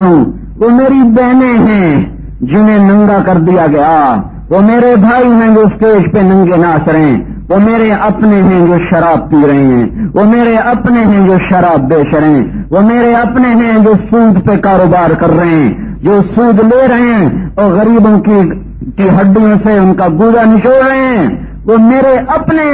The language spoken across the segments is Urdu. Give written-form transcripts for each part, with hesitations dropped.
وہ میری بہنیں ہیں جنہیں ننگا کر دیا گیا، وہ میرے بھائی ہیں جو اسٹیج پہ ننگے ناچ رہے ہیں، وہ میرے اپنے ہیں جو شراب پی رہے ہیں، وہ میرے اپنے ہیں جو شراب بیچ رہے ہیں، وہ میرے اپنے ہیں جو سود پہ کاروبار کر رہے ہیں، جو سود لے رہے ہیں اور غریبوں کی ہڈیوں سے ان کا گودا نچوڑ رہے ہیں، وہ میرے اپنے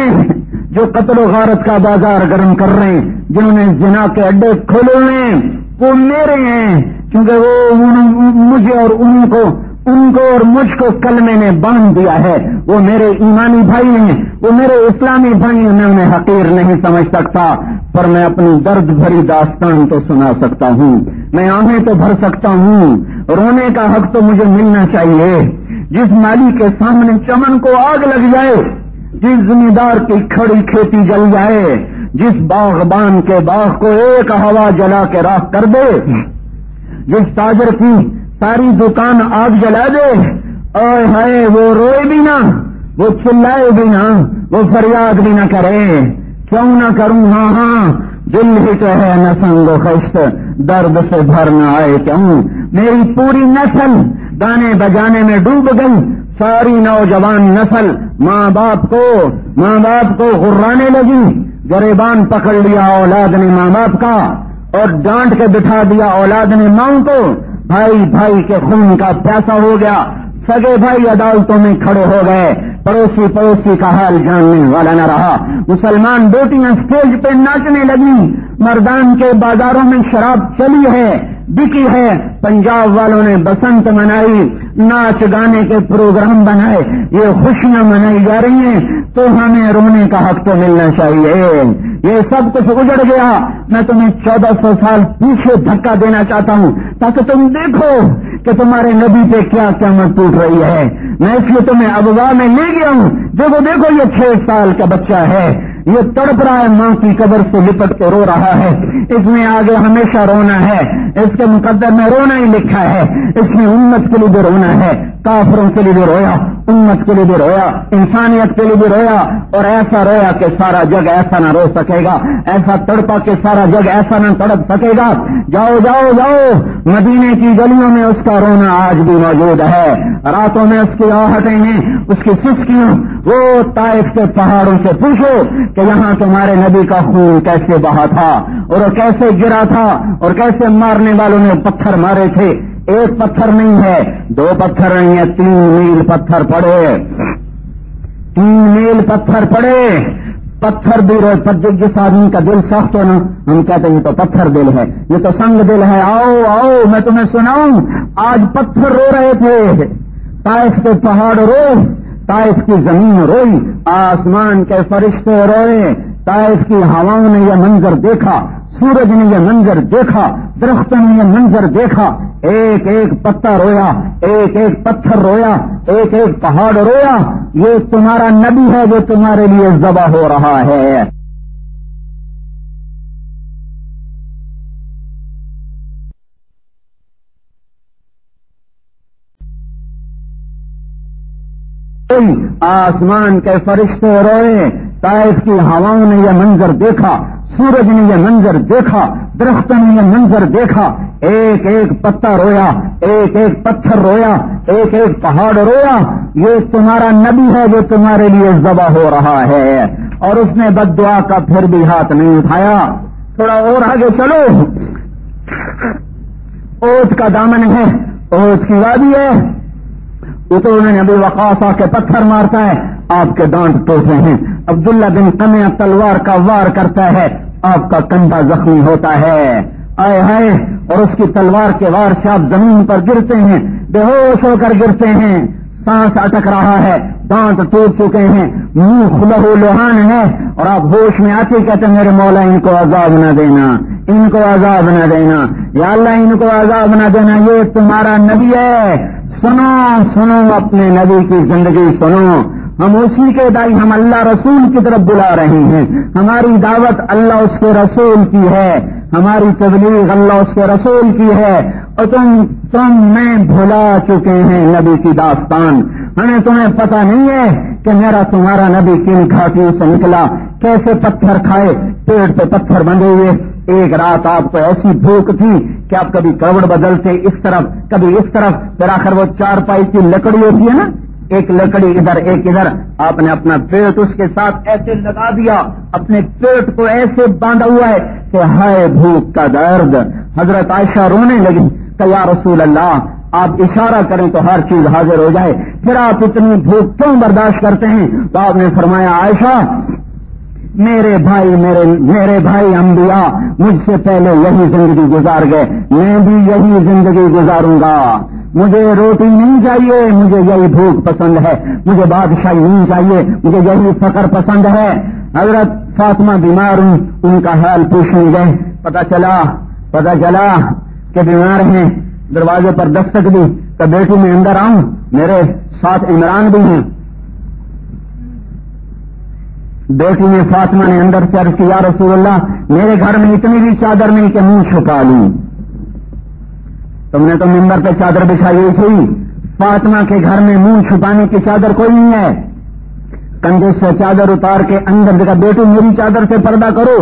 جو قتل و غارت کا بازار گرم کر رہے ہیں، جنہوں نے زنا کے اڈے کھولے ہوئے ہیں، وہ میرے ہیں، کیونکہ وہ مجھے اور ان کو اور مجھ کو کلمے نے باندھ دیا ہے۔ وہ میرے ایمانی بھائی ہیں، وہ میرے اسلامی بھائی ہیں، میں انہیں حقیر نہیں سمجھ سکتا، پر میں اپنی درد بھری داستان تو سنا سکتا ہوں، میں آہیں تو بھر سکتا ہوں، رونے کا حق تو مجھے ملنا چاہیے۔ جس مالی کے سامنے چمن کو آگ لگ جائے، جس زمیندار کی کھڑی کھیتی جل جائے، جس باغبان کے باغ کو ایک ہوا جلا کے راکھ کر دے، جس تاجر کی ساری دکان آگ جلا دے، اوے ہائے وہ روئے بھی نہ، وہ چلائے بھی نہ، وہ فریاد بھی نہ کرے، کیوں نہ کروں؟ ہاں دل ہی تو ہے نہ سنگ و خشت، درد سے بھر نہ آئے کیوں؟ میری پوری نسل گانے بجانے میں ڈوب گئی، ساری نوجوان نسل ماں باپ کو غرانے لگی، گریبان پکڑ لیا اولاد نے ماں باپ کا اور ڈانٹ کے بٹھا دیا اولاد نے ماں کو، بھائی کے خون کا پیاسا ہو گیا، سگے بھائی عدالتوں میں کھڑے ہو گئے، پڑوسی کا حال جاننے والا نہ رہا، مسلمان بیٹیاں اسٹیج پہ ناچنے لگی، مردان کے بازاروں میں شراب چلی ہے، بکی ہے، پنجاب والوں نے بسنت منائی، ناچ گانے کے پروگرام بنائے، یہ خوشیاں منائی جا رہی ہیں، تو ہمیں رونے کا حق تو ملنا چاہیے۔ یہ سب کچھ اجڑ گیا، میں تمہیں 1400 سال پیچھے دھکا دینا چاہتا ہوں تاکہ تم دیکھو کہ تمہارے نبی پہ کیا قیامت ٹوٹ رہی ہے۔ میں اس لیے تمہیں ابوا میں لے گیا ہوں، دیکھو یہ 6 سال کا بچہ ہے، یہ تڑپ رہا ہے، ماں کی قبر سے لپٹ کے رو رہا ہے، اس میں آگے ہمیشہ رونا ہے، اس کے مقدر میں رونا ہی لکھا ہے، اس میں امت کے لیے بھی رونا ہے، کافروں کے لیے بھی رویا، امت کے لیے بھی رویا، انسانیت کے لیے بھی رویا، اور ایسا رویا کہ سارا جگ ایسا نہ رو سکے گا، ایسا تڑپا کہ سارا جگ ایسا نہ تڑپ سکے گا۔ جاؤ مدینے کی گلیوں میں اس کا رونا آج بھی موجود ہے، راتوں میں اس کی آہٹیں ہیں، اس کی سسکیاں، وہ طائف کے پہاڑوں سے پوچھو کہ یہاں تمہارے نبی کا خون کیسے بہا تھا اور وہ کیسے گرا تھا اور کیسے مارنے والوں نے پتھر مارے تھے۔ ایک پتھر نہیں ہے، 2 پتھر نہیں ہے، 3 میل پتھر پڑے، 3 میل پتھر پڑے، پتھر بھی روئے۔ جس آدمی کا دل سخت ہو نا، ہم کہتے ہیں یہ تو پتھر دل ہے، یہ تو سنگ دل ہے، آؤ میں تمہیں سناؤں، آج پتھر رو رہے تھے، طائف کے پہاڑ روئے، طائف کی زمین روئی، آسمان کے فرشتے روئے، طائف کی ہواؤں نے یہ منظر دیکھا، سورج نے یہ منظر دیکھا، درختوں نے یہ منظر دیکھا، ایک ایک پتا رویا، ایک ایک پتھر رویا، ایک ایک پہاڑ رویا۔ یہ تمہارا نبی ہے جو تمہارے لیے ذبح ہو رہا ہے۔ آسمان کے فرشتے روئے، طائف کی ہواؤں نے یہ منظر دیکھا، سورج نے یہ منظر دیکھا، درختوں نے یہ منظر دیکھا، ایک ایک پتا رویا، ایک ایک پتھر رویا، ایک ایک پہاڑ رویا۔ یہ تمہارا نبی ہے جو تمہارے لیے ذبح ہو رہا ہے۔ اور اس نے بد دعا کا پھر بھی ہاتھ نہیں اٹھایا۔ تھوڑا اور آگے چلو، اونٹ کا دامن ہے، اونٹ کی وادی ہے، اتو میں ابھی وقاص آ کے پتھر مارتا ہے، آپ کے دانت ٹوٹ رہے ہیں۔ عبداللہ بن قمیہ تلوار کا وار کرتا ہے، آپ کا کندھا زخمی ہوتا ہے، آئے ہائے، اور اس کی تلوار کے وار سے آپ زمین پر گرتے ہیں، بے ہوش ہو کر گرتے ہیں، سانس اٹک رہا ہے، دانت ٹوٹ چکے ہیں، منہ لہو لوہان ہے، اور آپ ہوش میں آتے کہتے ہیں میرے مولا ان کو عذاب نہ دینا، ان کو عذاب نہ دینا، یا اللہ ان کو عذاب نہ دینا، یہ تمہارا نبی ہے۔ سنو اپنے نبی کی زندگی سنو، ہم اسی کے دائی، ہم اللہ رسول کی طرف بلا رہے ہیں، ہماری دعوت اللہ اس کے رسول کی ہے، ہماری تبلیغ اللہ اس کے رسول کی ہے، اور تم میں بھلا چکے ہیں نبی کی داستان۔ ہمیں تمہیں پتہ نہیں ہے کہ میرا تمہارا نبی کن گھاٹیوں سے نکلا، کیسے پتھر کھائے، پیڑ پہ پتھر بندھے ہوئے، ایک رات آپ کو ایسی بھوک تھی کہ آپ کبھی کروڑ بدلتے اس طرف کبھی اس طرف، پھر آخر وہ چارپائی کی لکڑی ہوتی ہے نا، ایک لکڑی ادھر ایک ادھر، آپ نے اپنا پیٹ اس کے ساتھ ایسے لگا دیا، اپنے پیٹ کو ایسے باندھا ہوا ہے کہ ہائے بھوک کا درد۔ حضرت عائشہ رونے لگی کہ یا رسول اللہ آپ اشارہ کریں تو ہر چیز حاضر ہو جائے، پھر آپ اتنی بھوک کیوں برداشت کرتے ہیں؟ تو آپ نے فرمایا عائشہ میرے بھائی انبیاء مجھ سے پہلے یہی زندگی گزار گئے، میں بھی یہی زندگی گزاروں گا، مجھے روٹی نہیں چاہیے، مجھے یہی بھوک پسند ہے، مجھے بادشاہی نہیں چاہیے، مجھے یہی فقر پسند ہے۔ حضرت فاطمہ بیمار ہوں، ان کا حال پوچھنے گئے، پتہ چلا کہ بیمار ہیں، دروازے پر دستک دی تو بیٹی میں اندر آؤں، میرے ساتھ عمران بھی ہیں۔ بیٹی نے فاطمہ نے اندر سے عرض کی یا رسول اللہ میرے گھر میں اتنی بھی چادر نہیں کہ منہ چھپا لوں، تم نے تو ممبر پہ چادر بچھائی ہوئی تھی، فاطمہ کے گھر میں منہ چھپانے کی چادر کوئی نہیں ہے۔ کندھے سے چادر اتار کے اندر دیکھا، بیٹی میری چادر سے پردہ کرو،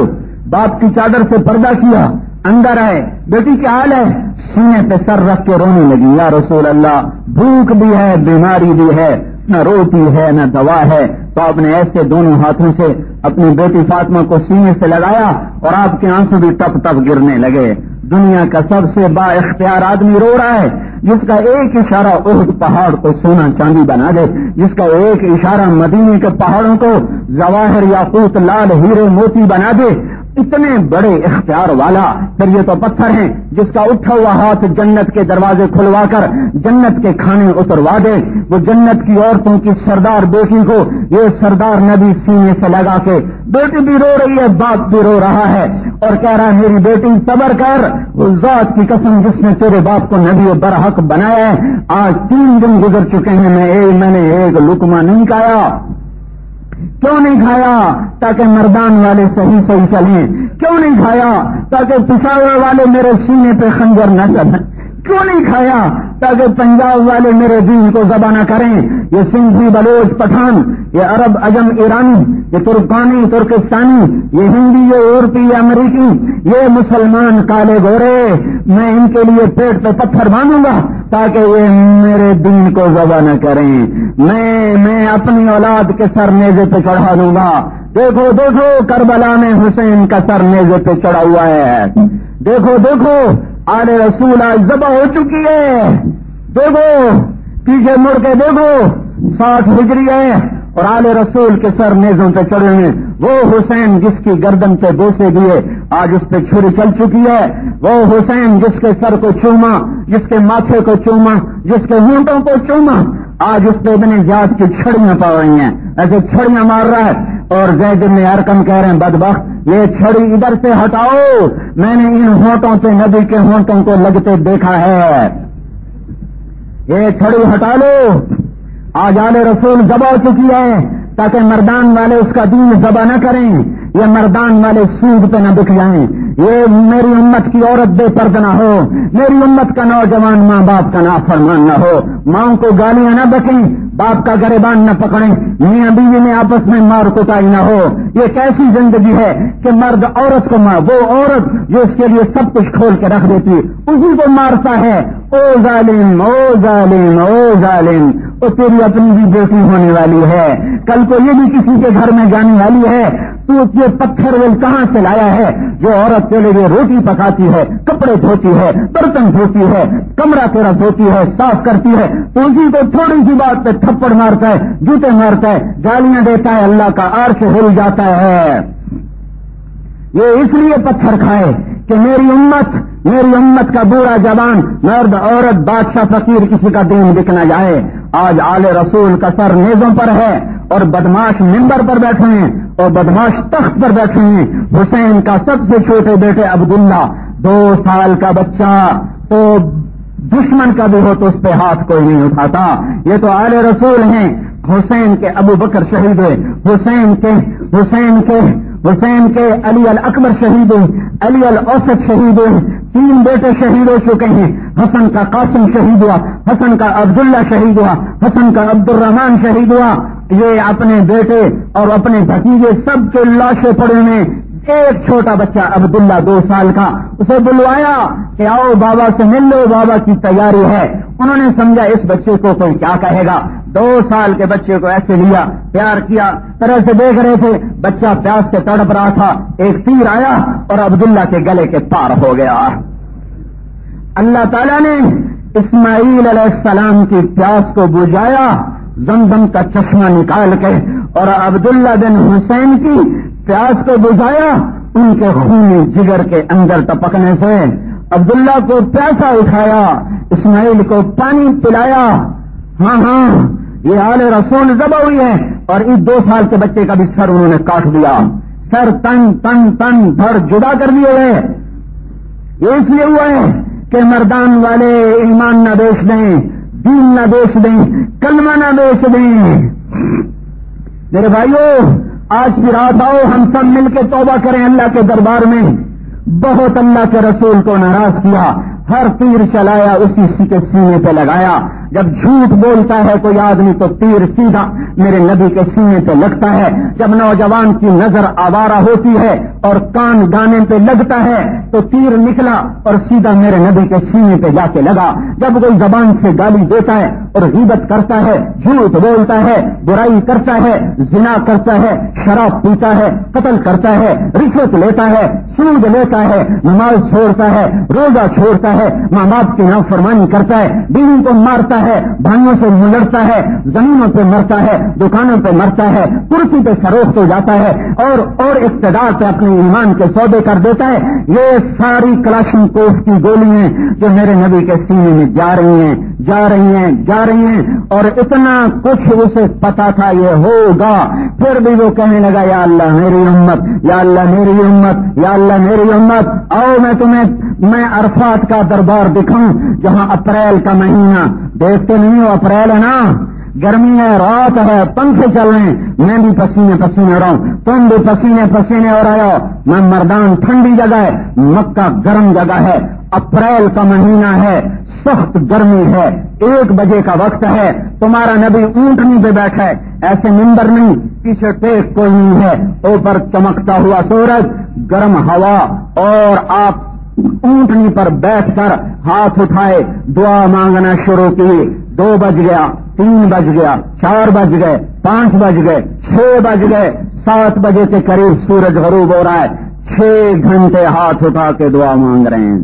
باپ کی چادر سے پردہ کیا، اندر ہے، بیٹی کیا حال ہے؟ سینے پہ سر رکھ کے رونے لگی، یا رسول اللہ بھوک بھی ہے بیماری بھی ہے، نہ روٹی ہے نہ دوا ہے۔ تو آپ نے ایسے دونوں ہاتھوں سے اپنی بیٹی فاطمہ کو سینے سے لگایا اور آپ کے آنسو بھی ٹپ ٹپ گرنے لگے۔ دنیا کا سب سے با اختیار آدمی رو رہا ہے، جس کا ایک اشارہ احد پہاڑ کو سونا چاندی بنا دے، جس کا ایک اشارہ مدینے کے پہاڑوں کو جواہر یاقوت لال ہیرے موتی بنا دے، اتنے بڑے اختیار والا، پھر یہ تو پتھر ہیں جس کا اٹھا ہوا ہاتھ جنت کے دروازے کھلوا کر جنت کے کھانے اتروا دے۔ وہ جنت کی عورتوں کی سردار بیٹی کو یہ سردار نبی سینے سے لگا کے، بیٹی بھی رو رہی ہے باپ بھی رو رہا ہے اور کہہ رہا ہے میری بیٹی صبر کر، اس ذات کی قسم جس نے تیرے باپ کو نبی و برحق بنایا ہے، آج 3 دن گزر چکے ہیں میں نے ایک لقمہ نہیں کھایا۔ کیوں نہیں کھایا؟ تاکہ مردان والے صحیح چلیں۔ کیوں نہیں کھایا؟ تاکہ پشاور والے میرے سینے پہ خنجر نہ چلیں۔ کیوں نہیں کھایا؟ تاکہ پنجاب والے میرے دین کو ذبح نہ کریں۔ یہ سندھی بلوچ پٹھان، یہ عرب عجم ایرانی، یہ ترکانی ترکستانی، یہ ہندی یہ یورپی یہ امریکی، یہ مسلمان کالے گورے، میں ان کے لیے پیٹ پہ پتھر باندھوں گا تاکہ یہ میرے دین کو ذبح نہ کریں۔ میں اپنی اولاد کے سر نیزے پہ چڑھا دوں گا۔ دیکھو کربلا میں حسین کا سر نیزے پہ چڑھا ہوا ہے۔ دیکھو آل رسول آج ذبح ہو چکی ہے۔ دیکھو پیچھے مڑ کے دیکھو 60 ہجری ہے اور آل رسول کے سر نیزوں پہ چڑھے ہیں۔ وہ حسین جس کی گردن پہ بوسے دیے آج اس پہ چھری چل چکی ہے۔ وہ حسین جس کے سر کو چوما، جس کے ماتھے کو چوما، جس کے ہونٹوں کو چوما، آج اس پہ ابن زیاد کی چھڑیاں پا رہی ہیں، ایسے چھڑیاں مار رہا ہے۔ اور زید بن ارقم کہہ رہے ہیں بدبخت یہ چھڑی ادھر سے ہٹاؤ، میں نے ان ہونٹوں پہ نبی کے ہونٹوں کو لگتے دیکھا ہے، یہ چھڑی ہٹا لو۔ آج آل رسول ذبح ہو چکی ہے تاکہ مردان والے اس کا دین ذبح نہ کریں، یہ مردان والے سود پہ نہ بک جائیں، یہ میری امت کی عورت بے پردہ نہ ہو، میری امت کا نوجوان ماں باپ کا نافرمان نہ ہو، ماں کو گالیاں نہ بکیں، باپ کا گریبان نہ پکڑیں، میاں بیوی میں آپس میں مار کٹائی نہ ہو۔ یہ کیسی زندگی ہے کہ مرد عورت کو وہ عورت جو اس کے لیے سب کچھ کھول کے رکھ دیتی اسی کو مارتا ہے۔ او ظالم او ظالم او ظالم، وہ تیری اپنی بھی بیٹی ہونے والی ہے، کل کو یہ بھی کسی کے گھر میں جانے والی ہے، تو یہ پتھر وہ کہاں سے لایا ہے جو عورت کے لیے روٹی پکاتی ہے، کپڑے دھوتی ہے، برتن دھوتی ہے، کمرہ تیرا دھوتی ہے، صاف کرتی ہے، تو اسی کو تھوڑی سی بات پہ تھپڑ مارتا ہے، جوتے مارتا ہے، گالیاں دیتا ہے، اللہ کا عرش ہل جاتا ہے۔ یہ اس لیے پتھر کھائے کہ میری امت کا بوڑھا جوان مرد عورت بادشاہ فقیر کسی کا دین بک نہ جائے۔ آج آل رسول کا سر نیزوں پر ہے اور بدماش ممبر پر بیٹھے ہیں اور بدماش تخت پر بیٹھے ہیں۔ حسین کا سب سے چھوٹے بیٹے عبداللہ 2 سال کا بچہ تو دشمن کا بھی ہو تو اس پہ ہاتھ کوئی نہیں اٹھاتا۔ یہ تو آل رسول ہیں۔ حسین کے ابو بکر شہید ہوئے، حسین کے علی الاکبر شہید ہوئے، علی الاوسط شہید ہوئے، 3 بیٹے شہید ہو چکے ہیں۔ حسن کا قاسم شہید ہوا، حسن کا عبداللہ شہید ہوا، حسن کا عبد الرحمان شہید ہوا۔ یہ اپنے بیٹے اور اپنے بھتیجے سب کے لاشیں پڑے ہوئے ایک چھوٹا بچہ عبداللہ 2 سال کا، اسے بلوایا کہ آؤ بابا سے مل لو، بابا کی تیاری ہے۔ انہوں نے سمجھا اس بچے کو کوئی کیا کہے گا، 2 سال کے بچے کو ایسے لیا، پیار کیا، طرح سے دیکھ رہے تھے، بچہ پیاس سے تڑپ رہا تھا، ایک تیر آیا اور عبداللہ کے گلے کے پار ہو گیا۔ اللہ تعالیٰ نے اسماعیل علیہ السلام کی پیاس کو بجھایا زمزم کا چشمہ نکال کے، اور عبداللہ بن حسین کی پیاس کو بجھایا ان کے خون جگر کے اندر ٹپکنے سے۔ عبداللہ کو پیاسا اٹھایا، اسماعیل کو پانی پلایا۔ ہاں یہ آل رسول ذبح ہوئی ہے، اور اس 2 سال کے بچے کا بھی سر انہوں نے کاٹ دیا، سر تن دھڑ جدا کر دیے گئے۔ یہ اس لیے ہوا ہے کہ مردان والے ایمان نہ بیچ دیں، دین نہ بیچ دیں، کلمہ نہ بیچ دیں۔ میرے بھائیو، آج کی رات آؤ ہم سب مل کے توبہ کریں اللہ کے دربار میں۔ بہت اللہ کے رسول کو ناراض کیا، ہر تیر چلایا اسی کے سینے پہ لگایا۔ جب جھوٹ بولتا ہے کوئی آدمی تو تیر سیدھا میرے نبی کے سینے پہ لگتا ہے۔ جب نوجوان کی نظر آوارہ ہوتی ہے اور کان گانے پہ لگتا ہے تو تیر نکلا اور سیدھا میرے نبی کے سینے پہ جا کے لگا۔ جب کوئی زبان سے گالی دیتا ہے اور غیبت کرتا ہے، جھوٹ بولتا ہے، برائی کرتا ہے، زنا کرتا ہے، شراب پیتا ہے، قتل کرتا ہے، رشوت لیتا ہے، سود لیتا ہے، نماز چھوڑتا ہے، روزہ چھوڑتا ہے، ماں باپ کی نافرمانی کرتا ہے، بیوی کو مارتا ہے، بھائیوں سے ملڑتا ہے، زمینوں پہ مرتا ہے، دکانوں پہ مرتا ہے، کرسی پہ فروخت ہو جاتا ہے، اور اقتدار پہ اپنے ایمان کے سودے کر دیتا ہے۔ یہ ساری کلاشن کوف کی گولیاں جو میرے نبی کے سینے میں جا رہی ہیں، اور اتنا کچھ اسے پتا تھا یہ ہوگا، پھر بھی وہ کہنے لگا یا اللہ میری امت، یا اللہ میری امت، یا اللہ میری امت، آؤ میں عرفات کا دربار دکھاؤں جہاں اپریل کا مہینہ، دیکھتے نہیں ہو اپریل ہے نا، گرمی ہے، رات ہے، پنکھے چل رہے ہیں، میں بھی پسینے پسینے ہو رہا ہوں، تم بھی پسینے پسینے ہو رہے ہو۔ میں مردان ٹھنڈی جگہ ہے، مکہ گرم جگہ ہے، اپریل کا مہینہ ہے، سخت گرمی ہے، 1 بجے کا وقت ہے، تمہارا نبی اونٹنی پہ بیٹھا ہے، ایسے ممبر نہیں، پیچھے ٹیک کوئی نہیں ہے، اوپر چمکتا ہوا سورج، گرم ہوا، اور آپ اونٹنی پر بیٹھ کر ہاتھ اٹھائے، دعا مانگنا شروع کی۔ 2 بج گیا، 3 بج گیا، 4 بج گئے، 5 بج گئے، 6 بج گئے، 7 بجے کے قریب سورج غروب ہو رہا ہے۔ 6 گھنٹے ہاتھ اٹھا کے دعا مانگ رہے ہیں۔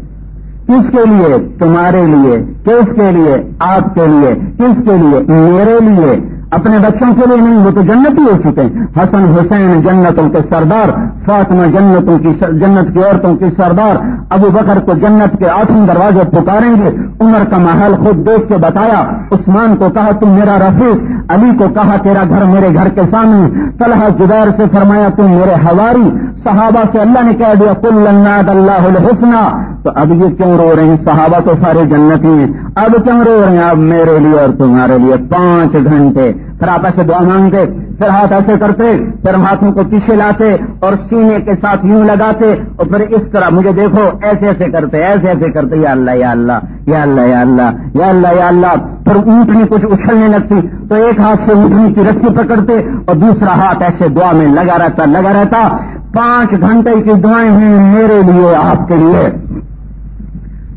کس کے لیے؟ تمہارے لیے۔ کس کے لیے؟ آپ کے لیے۔ کس کے لیے؟ میرے لیے۔ اپنے بچوں کے لیے نہیں، وہ تو جنتی ہو چکے ہیں۔ حسن حسین جنتوں کے سردار، فاطمہ جنت کی عورتوں کی سردار، ابو بکر کو جنت کے 8 دروازے پکاریں گے۔ عمر کا محل خود دیکھ کے بتایا، عثمان کو کہا تم میرا رفیق، علی کو کہا تیرا گھر میرے گھر کے سامنے، طلحہ زبیر سے فرمایا تم میرے حواری، صحابہ سے اللہ نے کہہ دیا کل ناد اللہ الحسنی۔ تو اب یہ کیوں رو رہے ہیں؟ صحابہ تو سارے جنتی ہیں، اب کیوں رو رہے ہیں؟ اب میرے لیے اور تمہارے لیے 5 گھنٹے۔ پھر آپ ایسے دعا مانگتے، پھر ہاتھ ایسے کرتے، پھر ہاتھوں کو پیچھے لاتے اور سینے کے ساتھ یوں لگاتے، اور پھر اس طرح مجھے دیکھو ایسے ایسے کرتے، ایسے ایسے کرتے، یا اللہ یا اللہ یا اللہ یا اللہ یا اللہ یا اللہ۔ پھر اونٹنی کچھ اچھلنے لگتی تو ایک ہاتھ سے اونٹنی کی رسی پکڑتے اور دوسرا ہاتھ ایسے دعا میں لگا رہتا۔ 5 گھنٹے کی دعائیں ہیں میرے لیے، آپ کے لیے۔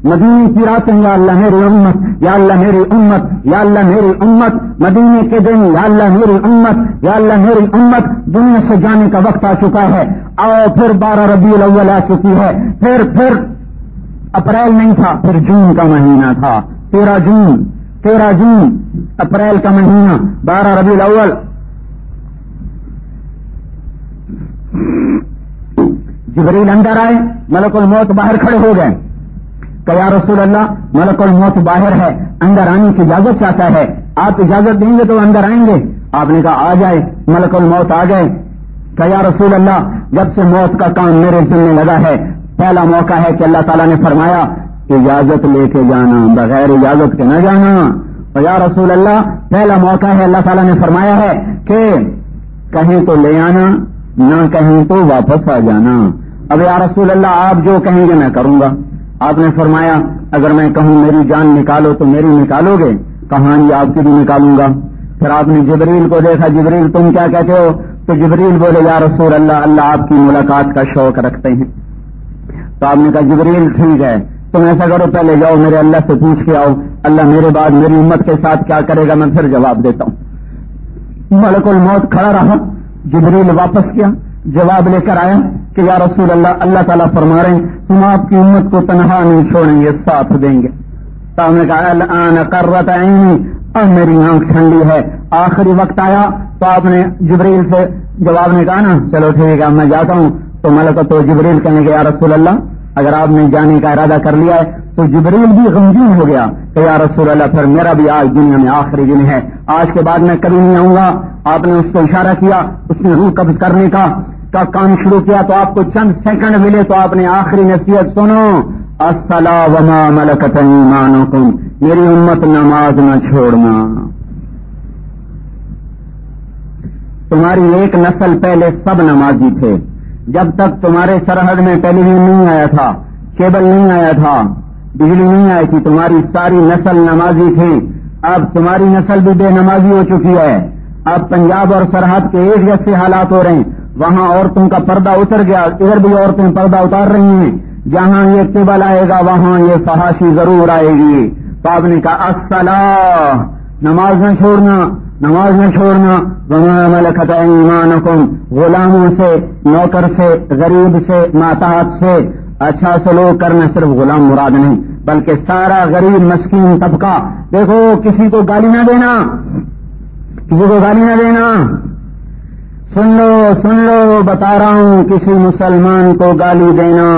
مدینے کی راتیں یا اللہ میری امت، یا اللہ میری امت، یا اللہ میری امت۔ مدینے کے دن یا اللہ میری امت، یا اللہ میری امت۔ دنیا سے جانے کا وقت آ چکا ہے، آؤ پھر 12 ربیع الاول آ چکی ہے، پھر اپریل نہیں تھا، پھر جون کا مہینہ تھا، 13 جون اپریل کا مہینہ، 12 ربیع الاول۔ جبریل اندر آئے، ملک الموت باہر کھڑے ہو گئے کہ یا رسول اللہ ملک الموت باہر ہے، اندر آنے کی اجازت چاہتا ہے، آپ اجازت دیں گے تو اندر آئیں گے؟ آپ نے کہا آ جائے۔ ملک الموت آ گئے کہ یا رسول اللہ جب سے موت کا کام میرے ذمہ لگا ہے، پہلا موقع ہے کہ اللہ تعالیٰ نے فرمایا اجازت لے کے جانا، بغیر اجازت کے نہ جانا۔ اور یا رسول اللہ پہلا موقع ہے، اللہ تعالیٰ نے فرمایا ہے کہ کہیں تو لے آنا، نہ کہیں تو واپس آ جانا۔ اب یا رسول اللہ آپ جو کہیں گے میں کروں گا۔ آپ نے فرمایا اگر میں کہوں میری جان نکالو تو میری نکالو گے؟ کہاں جی آپ کی بھی نکالوں گا۔ پھر آپ نے جبریل کو دیکھا، جبریل تم کیا کہتے ہو؟ تو جبریل بولے یا رسول اللہ اللہ آپ کی ملاقات کا شوق رکھتے ہیں. تو آپ نے کہا جبریل ٹھیک ہے تم ایسا کرو پہلے جاؤ میرے اللہ سے پوچھ کے آؤ اللہ میرے بعد میری امت کے ساتھ کیا کرے گا میں پھر جواب دیتا ہوں. ملک الموت کھڑا رہا. جبریل واپس کیا جواب لے کر آیا کہ یا رسول اللہ اللہ تعالیٰ فرما رہے ہیں تم آپ کی امت کو تنہا نہیں چھوڑیں گے ساتھ دیں گے. تو ہم نے کہا الآن قرۃ عینی اب میری آنکھ ٹھنڈی ہے. آخری وقت آیا تو آپ نے جبریل سے جواب نے کہا نا چلو ٹھیک ہے میں جاتا ہوں. تو ملک تو جبریل کہنے کے یا رسول اللہ اگر آپ نے جانے کا ارادہ کر لیا ہے تو جبریل بھی غمگین ہو گیا کہ یا رسول اللہ پھر میرا بھی آج دنیا میں آخری دن ہے آج کے بعد میں کبھی نہیں آؤں گا. آپ نے اس کو اشارہ کیا اس نے روح قبض کرنے کا کام شروع کیا تو آپ کو چند سیکنڈ ملے تو آپ نے آخری نصیحت سنو الصلاۃ وما ملکت ایمانکم میری امت نماز نہ چھوڑنا. تمہاری ایک نسل پہلے سب نمازی تھے جب تک تمہارے سرحد میں ٹیلی ویژن نہیں آیا تھا کیبل نہیں آیا تھا بجلی نہیں آئی تھی تمہاری ساری نسل نمازی تھی. اب تمہاری نسل بھی بے نمازی ہو چکی ہے. اب پنجاب اور سرحد کے ایک جیسے حالات ہو رہے ہیں. وہاں عورتوں کا پردہ اتر گیا ادھر بھی عورتیں پردہ اتار رہی ہیں. جہاں یہ کیبل آئے گا وہاں یہ فحاشی ضرور آئے گی. تو آپ نے کہا الصلاۃ نماز نہ چھوڑنا نماز نہ چھوڑنا وما ملکت ایمانکم غلاموں سے نوکر سے غریب سے ماتحت سے اچھا سلوک کرنا. صرف غلام مراد نہیں بلکہ سارا غریب مسکین طبقہ. دیکھو کسی کو گالی نہ دینا کسی کو گالی نہ دینا. سن لو بتا رہا ہوں کسی مسلمان کو گالی دینا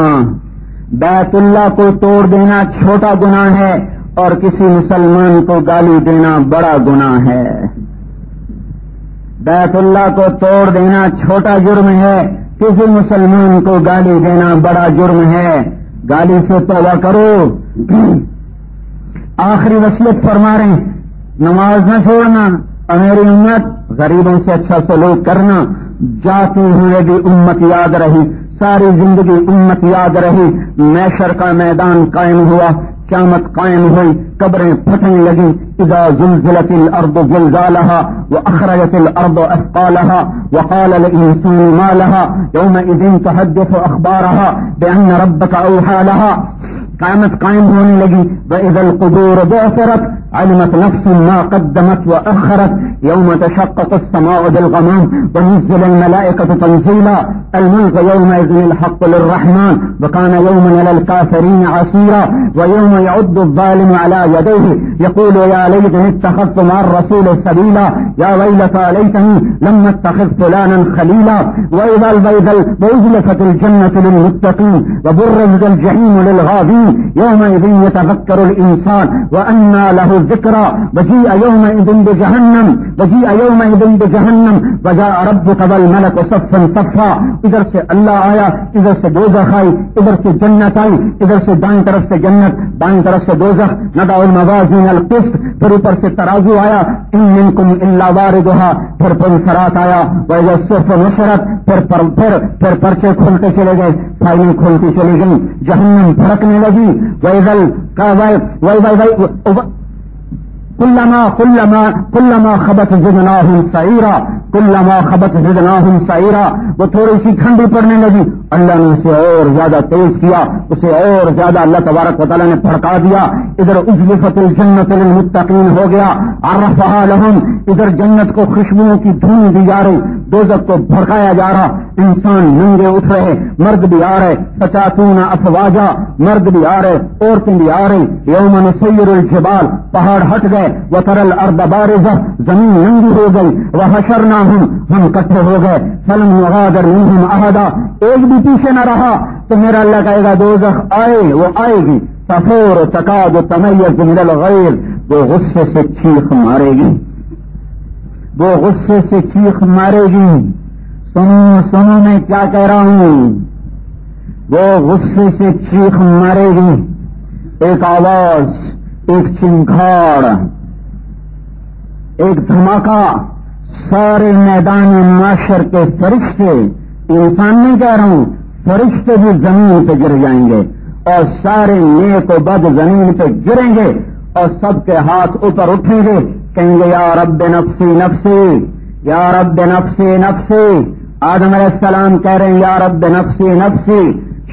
بیت اللہ کو توڑ دینا چھوٹا گناہ ہے اور کسی مسلمان کو گالی دینا بڑا گناہ ہے. بیت اللہ کو توڑ دینا چھوٹا جرم ہے کسی مسلمان کو گالی دینا بڑا جرم ہے. گالی سے توبہ کرو. آخری وصیت فرما رہے ہیں نماز نہ چھوڑنا میری امت غریبوں سے اچھا سلوک کرنا. جاتے ہوئے بھی امت یاد رہی ساری زندگی امت یاد رہی. محشر کا میدان قائم ہوا قیامت قائم ہوئی قبریں پھٹنے لگی. اذا زلزلت الارض زلزالها واخرجت الارض اثقالها وقال الانسان ما لها يومئذ تحدث اخبارها بان ربك اوحى لها. قیامت قائم ہونے لگی. واذا القبور بعثرت علمت نفس ما قدمت واخرت يوم تشقق السماء بالغمام ونزل الملائكة تنزيلا. الملك يومئذ الحق للرحمن وكان يوما على الكافرين عسيرا. ويوم يعد الظالم على يديه يقول يا ليتني اتخذت مع الرسول سبيلا يا ويلتى ليتني لم اتخذ فلانا خليلا. واذا وازلفت الجنة للمتقين وبرزت الجحيم للغابين يومئذ يتذكر الانسان وانى له الذكرى وجيء يومئذ بجهنم وجاء ربك والملك صفا صفا. ادھر سے اللہ آیا ادھر سے دوزخ آئی ادھر سے جنت آئی ادھر سے دائیں طرف سے جنت بائیں طرف سے دوزخ. ندع الموازین القسط پھر اوپر سے ترازو آیا ان منکم الا واردها پھر پنصرات آیا. واذا الصحف نشرت پھر پرچے کھولتے چلے گئے فائلیں کھولتی چلی گئی. جہنم پھڑکنے لگی. كلما خبت زدناهم سعيرا كلما خبت زدناهم سعيرا. وہ تھوڑی سی ٹھنڈی پڑنے لگی اللہ نے اسے اور زیادہ تیز کیا اسے اور زیادہ اللہ تبارک و تعالیٰ نے بھڑکا دیا. ادھر اجلفت الجنت للمتقین ہو گیا عرفها لهم. ادھر جنت کو خوشبوؤں کی دھون دی جا رہی دوزخ کو بھڑکایا جا رہا. انسان ننگے اٹھ رہے مرد بھی آ رہے فتاتون افواجا مرد بھی آ رہے عورتیں بھی آ رہی. یوم نسیر الجبال پہاڑ ہٹ گئے وترى الارض بارزة زمین ننگی ہو گئی. وحشرناهم ہم اکٹھے ہو گئے فلم نغادر منهم احدا ایک بھی پیچھے نہ رہا. تو میرا اللہ کہے گا دوزخ آئے وہ آئے گی تفور تکاد تمیز من الغیظ وہ غصے سے چیخ مارے گی وہ غصے سے چیخ مارے گی. سنو میں کیا کہہ رہا ہوں. وہ غصے سے چیخ مارے گی. ایک آواز ایک چنگھاڑ ایک دھماکہ سارے میدان معاشر کے فرشتے انسان نہیں کہہ رہا ہوں فرشتے بھی زمین پہ گر جائیں گے اور سارے نیک و بد زمین پہ گریں گے اور سب کے ہاتھ اوپر اٹھیں گے کہیں گے یا رب نفسی نفسی یا رب نفسی نفسی. آدم علیہ السلام کہہ رہے ہیں یا رب نفسی نفسی.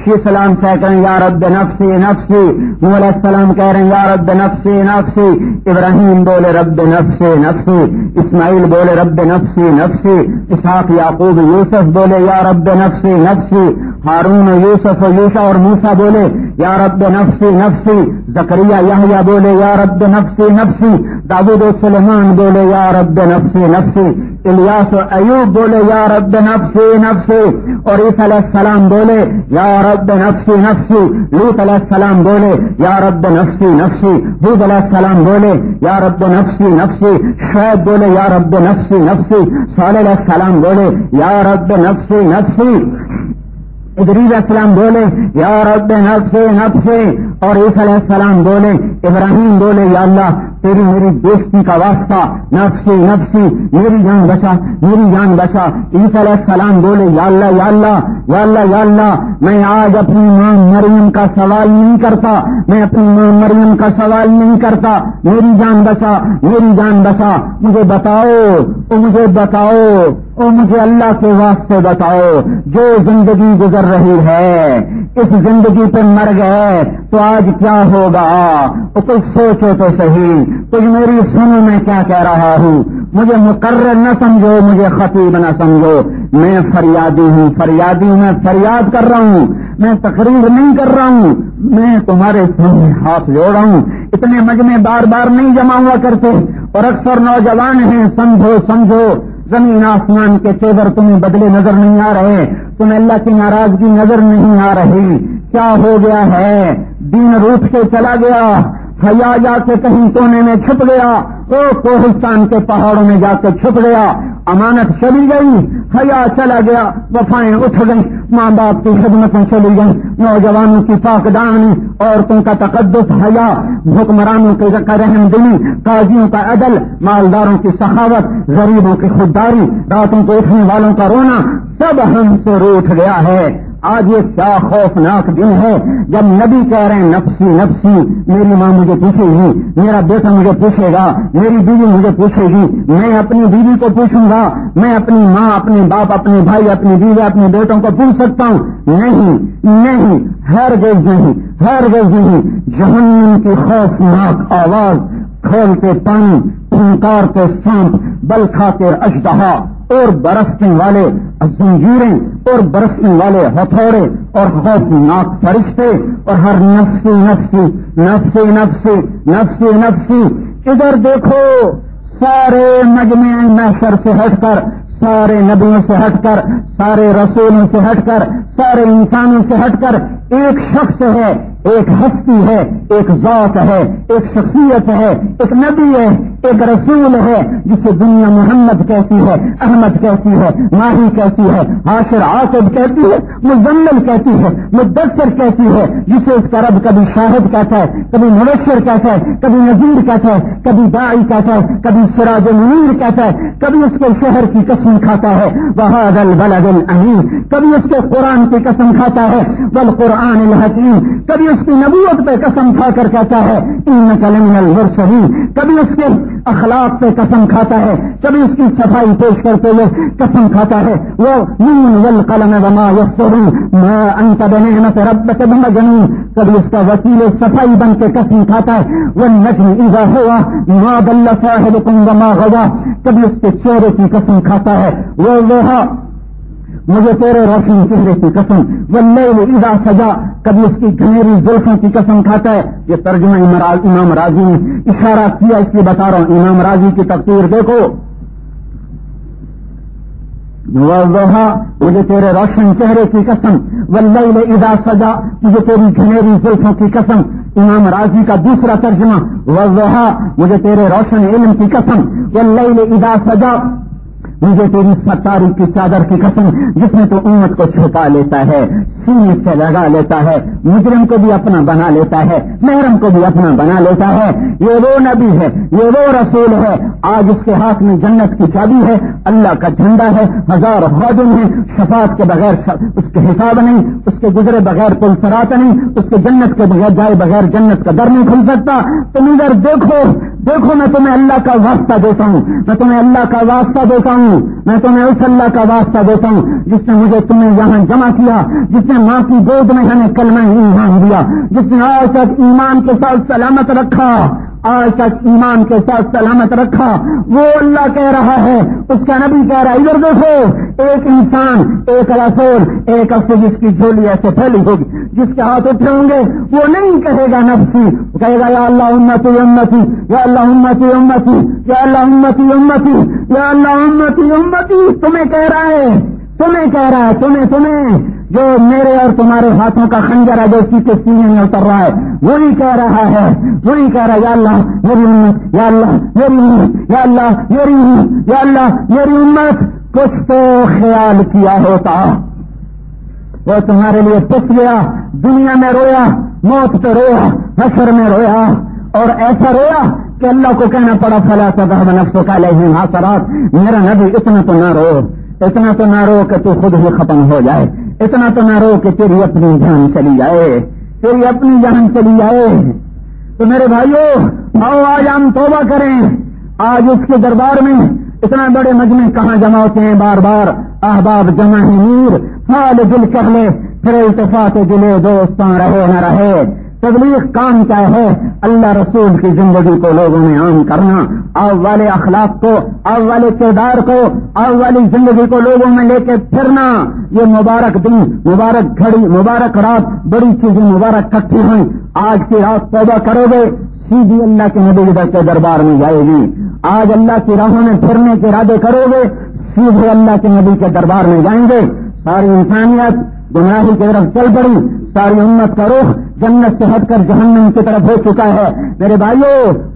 شیخ السلام کہہ رہے ہیں یا رب نفسی نفسی. نوح علیہ السلام کہہ رہے ہیں یا رب نفسی نفسی. ابراہیم بولے رب نفسی نفسی. اسماعیل بولے رب نفسی نفسی. اسحاق یعقوب یوسف بولے یا رب نفسی نفسی. ہارون یوسف یوشع اور موسیٰ بولے یا رب نفسی نفسی. زکریا یحییٰ بولے یا رب نفسی نفسی. داؤد و سلیمان بولے یا رب نفسی نفسی. الیاس و ایوب بولے یا رب نفسی نفسی. اور عیسیٰ علیہ السلام بولے یا رب نفسی نفسی. لوط علیہ السلام بولے یا رب نفسی نفسی. ہود علیہ السلام بولے یا رب نفسی نفسی. شعیب بولے یا رب نفسی نفسی. صالح علیہ السلام بولے یا رب نفسی نفسی. ادریس علیہ السلام بولے یا رب نفسی نفسی. اور عیسیٰ علیہ السلام بولے ابراہیم بولے یا اللہ تیری میری دوستی کا واسطہ نفسی نفسی. میری جان بچا میری جان بچا. عیسیٰ علیہ السلام بولے یا اللہ یا اللہ یا اللہ یا اللہ میں آج اپنی ماں مریم کا سوال نہیں کرتا. میں اپنی ماں مریم کا سوال نہیں کرتا. میری جان بچا میری جان بچا. مجھے بتاؤ مجھے بتاؤ مجھے اللہ کے واسطے بتاؤ. جو زندگی گزر رہی ہے اس زندگی پہ مر گئے تو آج کیا ہوگا؟ کچھ سوچو تو صحیح. کچھ میری سنو میں کیا کہہ رہا ہوں. مجھے مقرر نہ سمجھو مجھے خطیب نہ سمجھو. میں فریادی ہوں میں فریاد کر رہا ہوں. میں تقریر نہیں کر رہا ہوں. میں تمہارے سامنے ہاتھ جوڑ رہا ہوں. اتنے مجمع بار بار نہیں جمع ہوا کرتے اور اکثر نوجوان ہیں. سمجھو زمین آسمان کے تیور تمہیں بدلے نظر نہیں آ رہے. تمہیں اللہ کی ناراضگی نظر نہیں آ رہی. کیا ہو گیا ہے؟ دین روٹ کے چلا گیا. حیا جا کے کہیں کونے میں چھپ گیا. کوہستان کے پہاڑوں میں جا کے چھپ گیا. امانت چلی گئی. حیا چلا گیا. وفائیں اٹھ گئی. ماں باپ کی خدمتیں چلی گئی. نوجوانوں کی پاک دامنی عورتوں کا تقدس حیا حکمرانوں کا رحم دلی قاضیوں کا عدل مالداروں کی سخاوت غریبوں کی خودداری راتوں کو اٹھنے والوں کا رونا سب ہم سے روٹ گیا ہے. آج یہ کیا خوفناک دن ہے جب نبی کہہ رہے ہیں نفسی نفسی. میری ماں مجھے پوچھے گی, میرا بیٹا مجھے پوچھے گا, میری بیوی مجھے پوچھے گی, میں اپنی بیوی کو پوچھوں گا, میں اپنی ماں اپنے باپ اپنے بھائی اپنی بیوی اپنے بیٹوں کو پوچھ سکتا ہوں؟ نہیں ہرگز نہیں. جہنم کی خوفناک آواز کھولتے پانی پھنکارتے سانپ بل کھاتے اژدہا اور برسنے والے زنجیریں اور برسنے والے ہتھوڑے اور خوفناک فرشتے اور ہر نفسی نفسی نفسی نفسی نفسی نفسی. ادھر دیکھو سارے مجمع محشر سے ہٹ کر سارے نبیوں سے ہٹ کر سارے رسولوں سے ہٹ کر سارے انسانوں سے ہٹ کر ایک شخص ہے, ایک ہستی ہے, ایک ذات ہے, ایک شخصیت ہے, ایک نبی ہے, ایک رسول ہے جسے دنیا محمد کہتی ہے, احمد کہتی ہے, ماہی کہتی ہے, حاشر عاقب کہتی ہے, مزمل کہتی ہے, مدثر کہتی ہے, جسے اس کا رب کبھی شاہد کہتا ہے, کبھی مبشر کہتا ہے, کبھی نذیر کہتا ہے, کبھی داعی کہتا ہے, کبھی سراج منیر کہتا ہے, کبھی اس کے شہر کی قسم کھاتا ہے وہذا البلد الامین, کبھی اس کے قرآن کی قسم کھاتا ہے والقرآن الحکیم, کبھی اس کی نبوت پہ قسم کھا کر کہتا ہے انک لمن المرسلین, کبھی اس کے اخلاق پہ قسم کھاتا ہے, کبھی اس کی صفائی پیش کرتے ہوئے قسم کھاتا ہے وہ نون والقلم وما یسطرون ما انت بنعمت ربک بمجنون, کبھی اس کا وکیل صفائی بن کے قسم کھاتا ہے والنجم اذا هوى ما ضل صاحبكم وما غوى, کبھی اس کے چہرے کی قسم کھاتا ہے والضحى مجھے تیرے روشن چہرے کی قسم واللیل اذا سجا, کبھی اس کی گھنیری زلفوں کی قسم کھاتا ہے. یہ ترجمہ امام راضی نے اشارہ کیا, اس لیے بتا رہا ہوں. امام راضی کی تفسیر دیکھو. والضحى مجھے تیرے روشن چہرے کی قسم واللیل اذا سجا مجھے تیری گھنیری زلفوں کی قسم. امام راضی کا دوسرا ترجمہ والضحى مجھے تیرے روشن علم کی قسم واللیل اذا سجا مجھے تیری ستاری کی چادر کی قسم جس میں تو امت کو چھپا لیتا ہے, سینے سے لگا لیتا ہے, مجرم کو بھی اپنا بنا لیتا ہے, محرم کو بھی اپنا بنا لیتا ہے. یہ وہ نبی ہے, یہ وہ رسول ہے. آج اس کے ہاتھ میں جنت کی چابی ہے, اللہ کا جھنڈا ہے, ہزار خادم ہیں, شفاعت کے بغیر اس کے حساب نہیں, اس کے گزرے بغیر پل صراط نہیں, اس کے جنت کے بغیر جائے بغیر جنت کا در نہیں کھل سکتا. تم ادھر دیکھو دیکھو میں تمہیں اللہ کا واسطہ دیتا ہوں، میں تمہیں اللہ کا واسطہ دیتا ہوں، میں تمہیں اس اللہ کا واسطہ دیتا ہوں جس نے مجھے تمہیں یہاں جمع کیا، جس نے ماں کی گود میں ہمیں کلمہ ایمان دیا، جس نے آج تک ایمان کے ساتھ سلامت رکھا، آج تک ایمان کے ساتھ سلامت رکھا، وہ اللہ کہہ رہا ہے، اس کا نبی کہہ رہا ہے ادھر دیکھو، ایک انسان، ایک رسول، ایک افسر جس کی جھولی ایسے پھیلی ہوگی، جس کے ہاتھ اٹھے ہوں گے، وہ نہیں کہے گا نفسی، وہ کہے گا یا اللہ امتی امتی، یا اللہ امتی امتی، یا اللہ امتی امتی، یا اللہ امتی امتی، تمہیں کہہ رہا ہے، تمہیں کہہ رہا ہے، تمہیں جو میرے اور تمہارے ہاتھوں کا خنجر ہے جو اسی کے سینے میں اتر رہا ہے، وہی کہہ رہا ہے، وہی کہہ رہا ہے یا اللہ میری امت، یا اللہ میری امت، یا اللہ میری امت، یا اللہ میری امت، کچھ تو خیال کیا ہوتا، وہ تمہارے لیے پس گیا، دنیا میں رویا، موت پہ رویا، حشر میں رویا، اور ایسا رویا کہ اللہ کو کہنا پڑا فلا تذهب نفسك عليهم حسرات، میرا نبی اتنا تو نہ رو، اتنا تو نہ رو کہ تو خود ہی ختم ہو جائے، اتنا تو نہ رو کہ تیری اپنی جان چلی جائے، تیری اپنی جان چلی جائے۔ تو میرے بھائیو آؤ آج ہم توبہ کریں، آج اس کے دربار میں اتنا بڑے مجمع کہاں جمع ہوتے ہیں، بار بار احباب جمع ہے میر، حال دل کہلے پھر التفات دلے دوستاں رہے نہ رہے۔ تبلیغ کام کیا ہے؟ اللہ رسول کی زندگی کو لوگوں میں عام کرنا، آب والے اخلاق کو، آب والے کردار کو، آب والی زندگی کو لوگوں میں لے کے پھرنا۔ یہ مبارک دن، مبارک گھڑی، مبارک رات، بڑی چیزیں مبارک کٹھی ہوئی، آج کی رات توبہ کرو گے سیدھی اللہ کے نبی کے دربار میں جائے گی۔ آج اللہ کی راہوں میں پھرنے کے ارادے کرو گے سیدھے اللہ کے نبی کے دربار میں جائیں گے۔ ساری انسانیت گمراہی کی طرف چل پڑی، ساری امت کا رخ جنت سے ہٹ کر جہنم کی طرف ہو چکا ہے۔ میرے بھائیو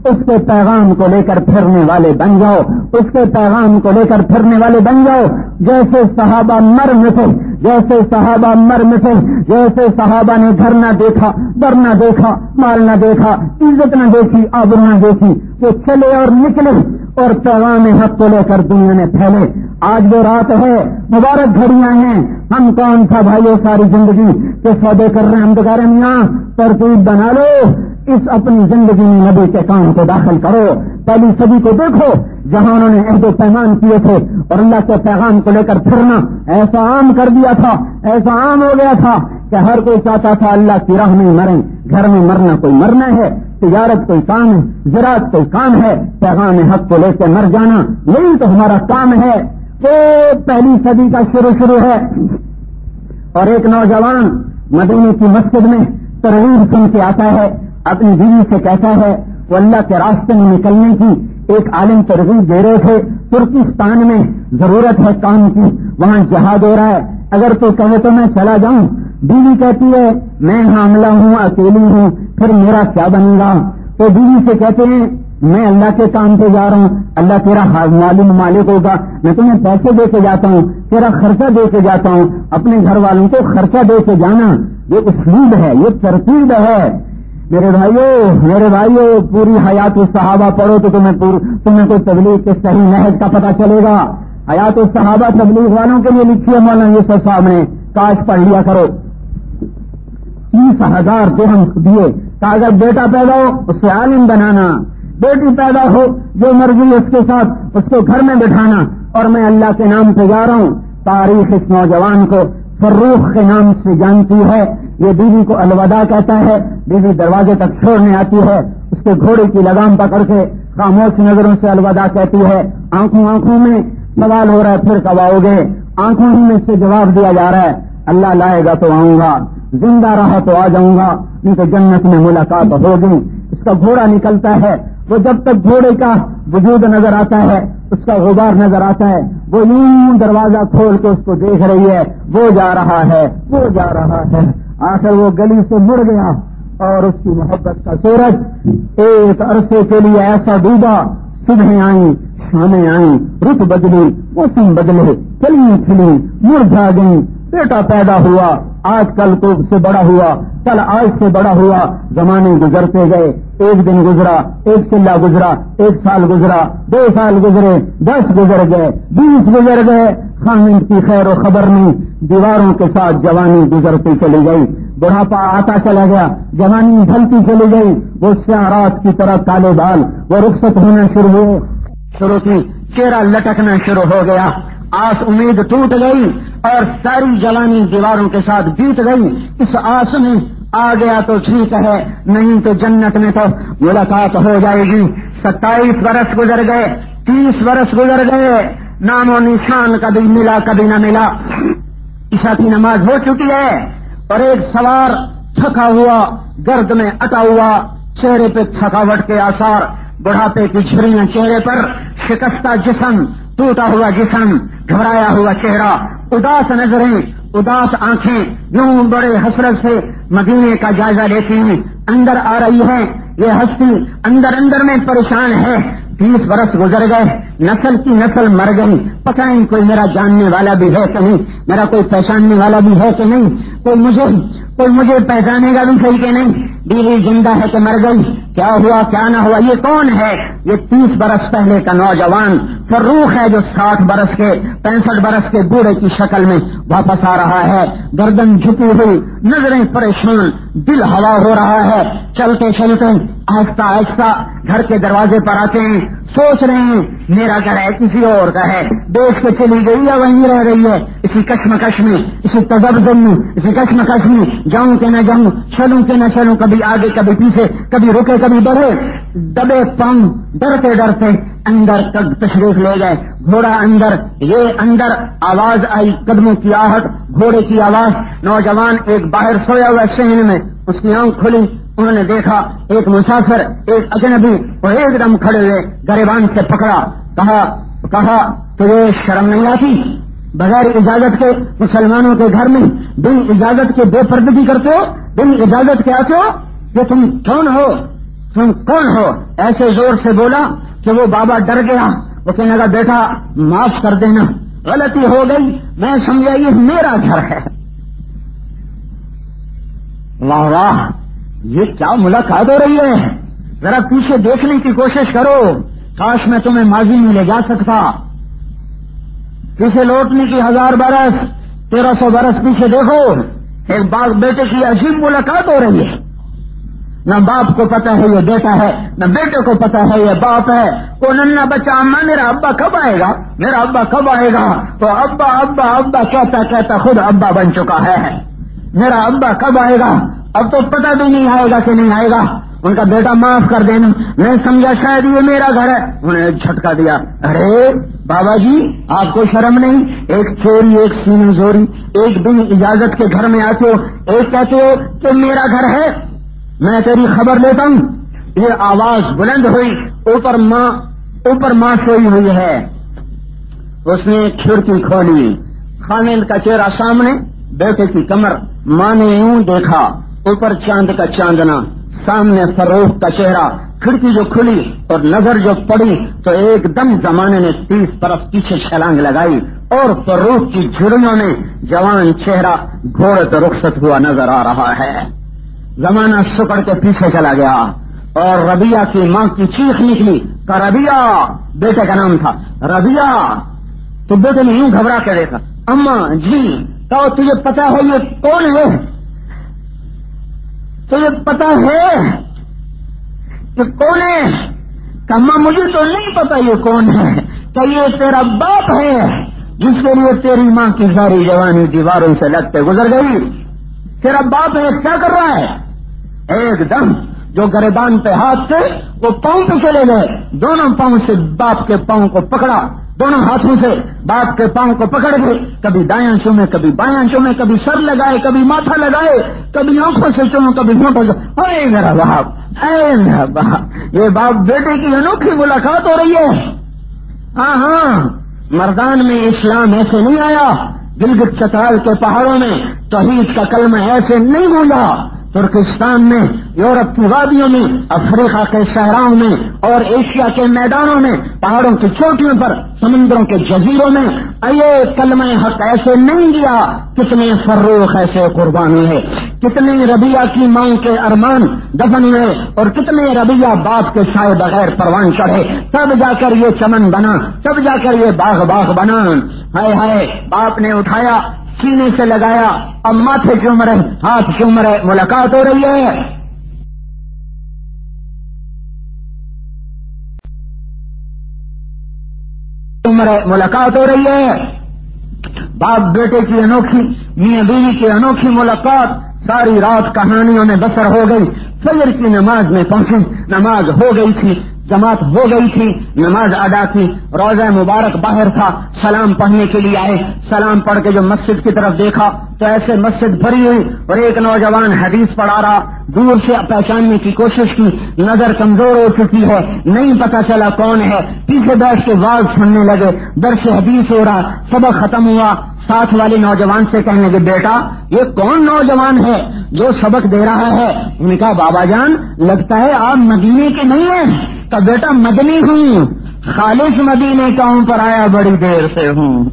اس کے پیغام کو لے کر پھرنے والے بن جاؤ، اس کے پیغام کو لے کر پھرنے والے بن جاؤ۔ جیسے صحابہ مر مٹے، جیسے صحابہ مر مٹے، جیسے صحابہ نے گھر نہ دیکھا، در نہ دیکھا، مال نہ دیکھا، عزت نہ دیکھی، آبرو نہ دیکھی، وہ چلے اور نکلے اور پیغام حق کو لے کر دنیا میں پھیلے۔ آج وہ رات ہے، مبارک گھڑیاں ہیں، ہم کون سا بھائیو ساری زندگی کے سودے کر رہے ہیں؟ ہم تو کہہ رہے ہیں میاں ترتیب بنا لو، اس اپنی زندگی میں نبی کے کام کو داخل کرو۔ پہلی صدی کو دیکھو جہاں انہوں نے عہد و پیمان کیے تھے اور اللہ کے پیغام کو لے کر پھرنا ایسا عام کر دیا تھا، ایسا عام ہو گیا تھا کہ ہر کوئی چاہتا تھا اللہ کی راہ میں مریں۔ گھر میں مرنا کوئی مرنا ہے، تجارت کوئی کام ہے، زراعت کوئی کام ہے، پیغام حق کو لے کے مر جانا یہی تو ہمارا کام ہے۔ وہ پہلی صدی کا شروع ہے اور ایک نوجوان مدینے کی مسجد میں ترغیب سن کے آتا ہے، اپنی بیوی سے کہتا ہے، وہ اللہ کے راستے میں نکلنے کی ایک عالم ترغیب دے رہے تھے، ترکستان میں ضرورت ہے کام کی، وہاں جہاد ہو رہا ہے، اگر تو کہے تو میں چلا جاؤں۔ بیوی کہتی ہے میں حاملہ ہوں، اکیلی ہوں، پھر میرا کیا بنے گا؟ تو بیوی سے کہتے ہیں میں اللہ کے کام پہ جا رہا ہوں، اللہ تیرا معلوم مالک ہوگا، میں تمہیں پیسے دے کے جاتا ہوں، تیرا خرچہ دے کے جاتا ہوں۔ اپنے گھر والوں کو خرچہ دے کے جانا یہ اسلوب ہے، یہ ترتیب ہے۔ میرے بھائیو پوری حیات الصحابہ پڑھو تو تمہیں کوئی تبلیغ کے صحیح نہج کا پتہ چلے گا۔ حیات الصحابہ تبلیغ والوں کے لیے لکھی ہے مولانا یوسف صاحب نے، کاش پڑھ لیا کرو۔ 30,000 درہم دیے کہ اگر بیٹا پیدا ہو اس سے عالم بنانا، بیٹی پیدا ہو جو مرضی اس کے ساتھ اس کو گھر میں بٹھانا، اور میں اللہ کے نام پہ جا رہا ہوں۔ تاریخ اس نوجوان کو فروخ کے نام سے جانتی ہے، یہ بیوی کو الوداع کہتا ہے، بیوی دروازے تک چھوڑنے آتی ہے، اس کے گھوڑے کی لگام پکڑ کے خاموش نظروں سے الوداع کہتی ہے، آنکھوں میں سوال ہو رہا ہے پھر کب آؤ گے؟ آنکھوں ہی میں سے جواب دیا جا رہا ہے اللہ لائے گا تو آؤں گا، زندہ رہا تو آ جاؤں گا، نہیں تو جنت میں ملاقات ہوگی۔ اس کا گھوڑا نکلتا ہے، وہ جب تک گھوڑے کا وجود نظر آتا ہے، اس کا غبار نظر آتا ہے، وہ یوں دروازہ کھول کے اس کو دیکھ رہی ہے، وہ جا رہا ہے، وہ جا رہا ہے۔ آخر وہ گلی سے مڑ گیا اور اس کی محبت کا سورج ایک عرصے کے لیے ایسا ڈوبا، صبحیں آئیں، شامیں آئیں، رت بدلی، موسم بدلے، کلیاں کھلی، مرجھا گئیں، بیٹا پیدا ہوا، آج کل کو سے بڑا ہوا، کل آج سے بڑا ہوا، زمانے گزرتے گئے، ایک دن گزرا، ایک چلا گزرا، ایک سال گزرا، 2 سال گزرے، 10 گزر گئے، 20 گزر گئے، خامن کی خیر و خبر نہیں، دیواروں کے ساتھ جوانی گزرتی چلی گئی، بڑھاپا آتا چلا گیا، جوانی ڈھلتی چلی گئی، وہ سیاہ رات کی طرح کالے بال وہ رخصت ہونا شروع کی، چہرہ لٹکنا شروع ہو گیا، آس امید ٹوٹ گئی اور ساری جوانی دیواروں کے ساتھ بیت گئی۔ اس آس میں آ گیا تو ٹھیک ہے، نہیں تو جنت میں تو ملاقات ہو جائے گی۔ 27 برس گزر گئے، 30 برس گزر گئے، نام و نشان کبھی ملا کبھی نہ ملا۔ عشاء کی نماز ہو چکی ہے اور ایک سوار تھکا ہوا، گرد میں اٹا ہوا، چہرے پہ تھکاوٹ کے آثار، بڑھاپے کی جھریاں چہرے پر، شکستہ جسم، ٹوٹا ہوا جسم، گھبرایا ہوا چہرہ، اداس نظریں، اداس آنکھیں، یوں بڑے حسرت سے مدینے کا جائزہ لیتی ہیں۔ اندر آ رہی ہے یہ ہستی، اندر میں پریشان ہے۔ 30 برس گزر گئے، نسل کی نسل مر گئی، پتہ نہیں کوئی میرا جاننے والا بھی ہے کہ نہیں، میرا کوئی پہچاننے والا بھی ہے کہ نہیں، کوئی مجھے پہچانے گا بھی صحیح کہ نہیں، بیوی زندہ ہے کہ مر گئی، کیا ہوا کیا نہ ہوا، یہ کون ہے؟ یہ 30 برس پہلے کا نوجوان فروخ ہے جو 60 برس کے 65 برس کے بوڑھے کی شکل میں واپس آ رہا ہے، گردن جھکی ہوئی، نظریں پریشان، دل ہوا ہو رہا ہے۔ چلتے چلتے آہستہ آہستہ گھر کے دروازے پر آتے ہیں، سوچ رہے ہیں میرا گھر ہے کسی اور کا ہے، دیکھ کے چلی گئی یا وہیں رہ رہی ہے، اسی کشمکش میں، اسی تذبذب میں، اسی کشمکش میں، جاؤں کہ نہ جاؤں، چلوں کہ نہ چلوں، کبھی آگے کبھی پیچھے، کبھی رکے کبھی بڑھے، دبے پاؤں، ڈرتے ڈرتے اندر تک تشریف لے گئے۔ گھوڑا اندر، یہ اندر، آواز آئی، قدموں کی آہٹ، گھوڑے کی آواز، نوجوان ایک باہر سویا ہوا صحن میں، اس کی آنکھ کھلی، انہوں نے دیکھا ایک مسافر، ایک اجنبی، وہ ایک دم کھڑے ہوئے گریبان سے پکڑا، کہا تجھے شرم نہیں آتی؟ بغیر اجازت کے مسلمانوں کے گھر میں بن اجازت کے بے پردگی کرتے ہو، بن اجازت کے آتے ہو، یہ تم کون ہو؟ تم کون ہو؟ ایسے زور سے بولا کہ وہ بابا ڈر گیا، وہ کہنے لگا بیٹا معاف کر دینا، غلطی ہو گئی، میں سمجھا یہ میرا گھر ہے۔ واہ واہ، یہ کیا ملاقات ہو رہی ہے، ذرا پیچھے دیکھنے کی کوشش کرو، کاش میں تمہیں ماضی میں لے جا سکتا، پیچھے لوٹنے کی 1000 برس 1300 برس پیچھے دیکھو، ایک باپ بیٹے کی عجیب ملاقات ہو رہی ہے، نہ باپ کو پتا ہے یہ بیٹا ہے، نہ بیٹے کو پتا ہے یہ باپ ہے، وہ ننھا بچہ اماں میرا ابا کب آئے گا، میرا ابا کب آئے گا، تو ابا ابا ابا کہتا کہتا خود ابا بن چکا ہے، میرا ابا کب آئے گا، اب تو پتہ بھی نہیں آئے گا کہ نہیں آئے گا۔ ان کا بیٹا معاف کر دینا، میں سمجھا شاید یہ میرا گھر ہے، انہوں نے جھٹکا دیا، ارے بابا جی آپ کو شرم نہیں، ایک چوری ایک سینہ زوری، ایک بن اجازت کے گھر میں آتے ہو، ایک کہتے ہو کہ میرا گھر ہے، میں تیری خبر لیتا ہوں۔ یہ آواز بلند ہوئی، اوپر ماں سوئی ہوئی ہے، اس نے کھڑکی کھولی، خامد کا چہرہ سامنے، بیٹے کی کمر، ماں نے یوں دیکھا، اوپر چاند کا چاندنا، سامنے فروخ کا چہرہ، کھڑکی جو کھلی اور نظر جو پڑی تو ایک دم زمانے نے 30 برس پیچھے چھلانگ لگائی اور فروخ کی جھریوں میں جوان چہرہ گھوڑے تو رخصت ہوا نظر آ رہا ہے۔ زمانہ سکڑ کے پیچھے چلا گیا اور ربیہ کی ماں کی چیخ نکلی کہ ربیہ، بیٹے کا نام تھا ربیہ، تو بیٹے نے یوں گھبرا کے دیکھا، اماں جی کہو تجھے پتا ہے یہ کون ہے، تجھے پتا ہے کہ کون ہے؟ کہ اماں مجھے تو نہیں پتا یہ کون ہے، کہ یہ تیرا باپ ہے جس کے لیے تیری ماں کی ساری جوانی دیواروں سے لگتے گزر گئی، تیرا باپ ہے، کیا کر رہا ہے؟ ایک دم جو گریبان پہ ہاتھ تھے وہ پاؤں پہ چلے گئے، دونوں پاؤں سے باپ کے پاؤں کو پکڑا، دونوں ہاتھوں سے باپ کے پاؤں کو پکڑ گئے، کبھی دایاں چومے کبھی بایاں چومے، کبھی سر لگائے کبھی ماتھا لگائے، کبھی آنکھوں سے چومے کبھی ہونٹوں سے، اے میرا باپ، اے میرا باپ، یہ باپ بیٹے کی انوکھی ملاقات ہو رہی ہے۔ ہاں مردان میں اسلام ایسے نہیں آیا، گلگت چترال کے پہاڑوں میں توحید کا کلمہ ایسے نہیں گونجا، ترکستان میں، یورپ کی وادیوں میں، افریقہ کے صحراؤں میں اور ایشیا کے میدانوں میں، پہاڑوں کی چوٹیوں پر، سمندروں کے جزیروں میں یہ کلمہ حق ایسے نہیں دیا۔ کتنے فروخ ایسے قربان ہوئے، کتنے ربیہ کی ماں کے ارمان دفن ہوئے اور کتنے ربیہ باپ کے سائے بغیر پروان چڑھے، تب جا کر یہ چمن بنا، تب جا کر یہ باغ بنا۔ ہائے ہائے، باپ نے اٹھایا سینے سے لگایا، اب ماتھے چوم رہے، ہاتھ چوم رہے، ملاقات ہو رہی ہے۔ ملاقات ہو رہی ہے، باپ بیٹے کی انوکھی، میاں بیوی کی انوکھی ملاقات، ساری رات کہانیوں میں بسر ہو گئی۔ فجر کی نماز میں پہنچی، نماز ہو گئی تھی، جماعت ہو گئی تھی، نماز ادا کی، روزہ مبارک باہر تھا، سلام پڑھنے کے لیے آئے، سلام پڑھ کے جو مسجد کی طرف دیکھا تو ایسے مسجد بھری ہوئی اور ایک نوجوان حدیث پڑھا رہا، دور سے پہچاننے کی کوشش کی، نظر کمزور ہو چکی ہے، نہیں پتا چلا کون ہے، پیچھے بیٹھ کے واز سننے لگے، درس حدیث ہو رہا، سبق ختم ہوا، ساتھ والے نوجوان سے کہنے لگے بیٹا یہ کون نوجوان ہے جو سبق دے رہا ہے؟ انہوں نے کہا بابا جان لگتا ہے آپ مدینے کے نہیں ہیں۔ کہ بیٹا مدنی ہوں، خالص مدینے کا ہوں، پر آیا بڑی دیر سے ہوں۔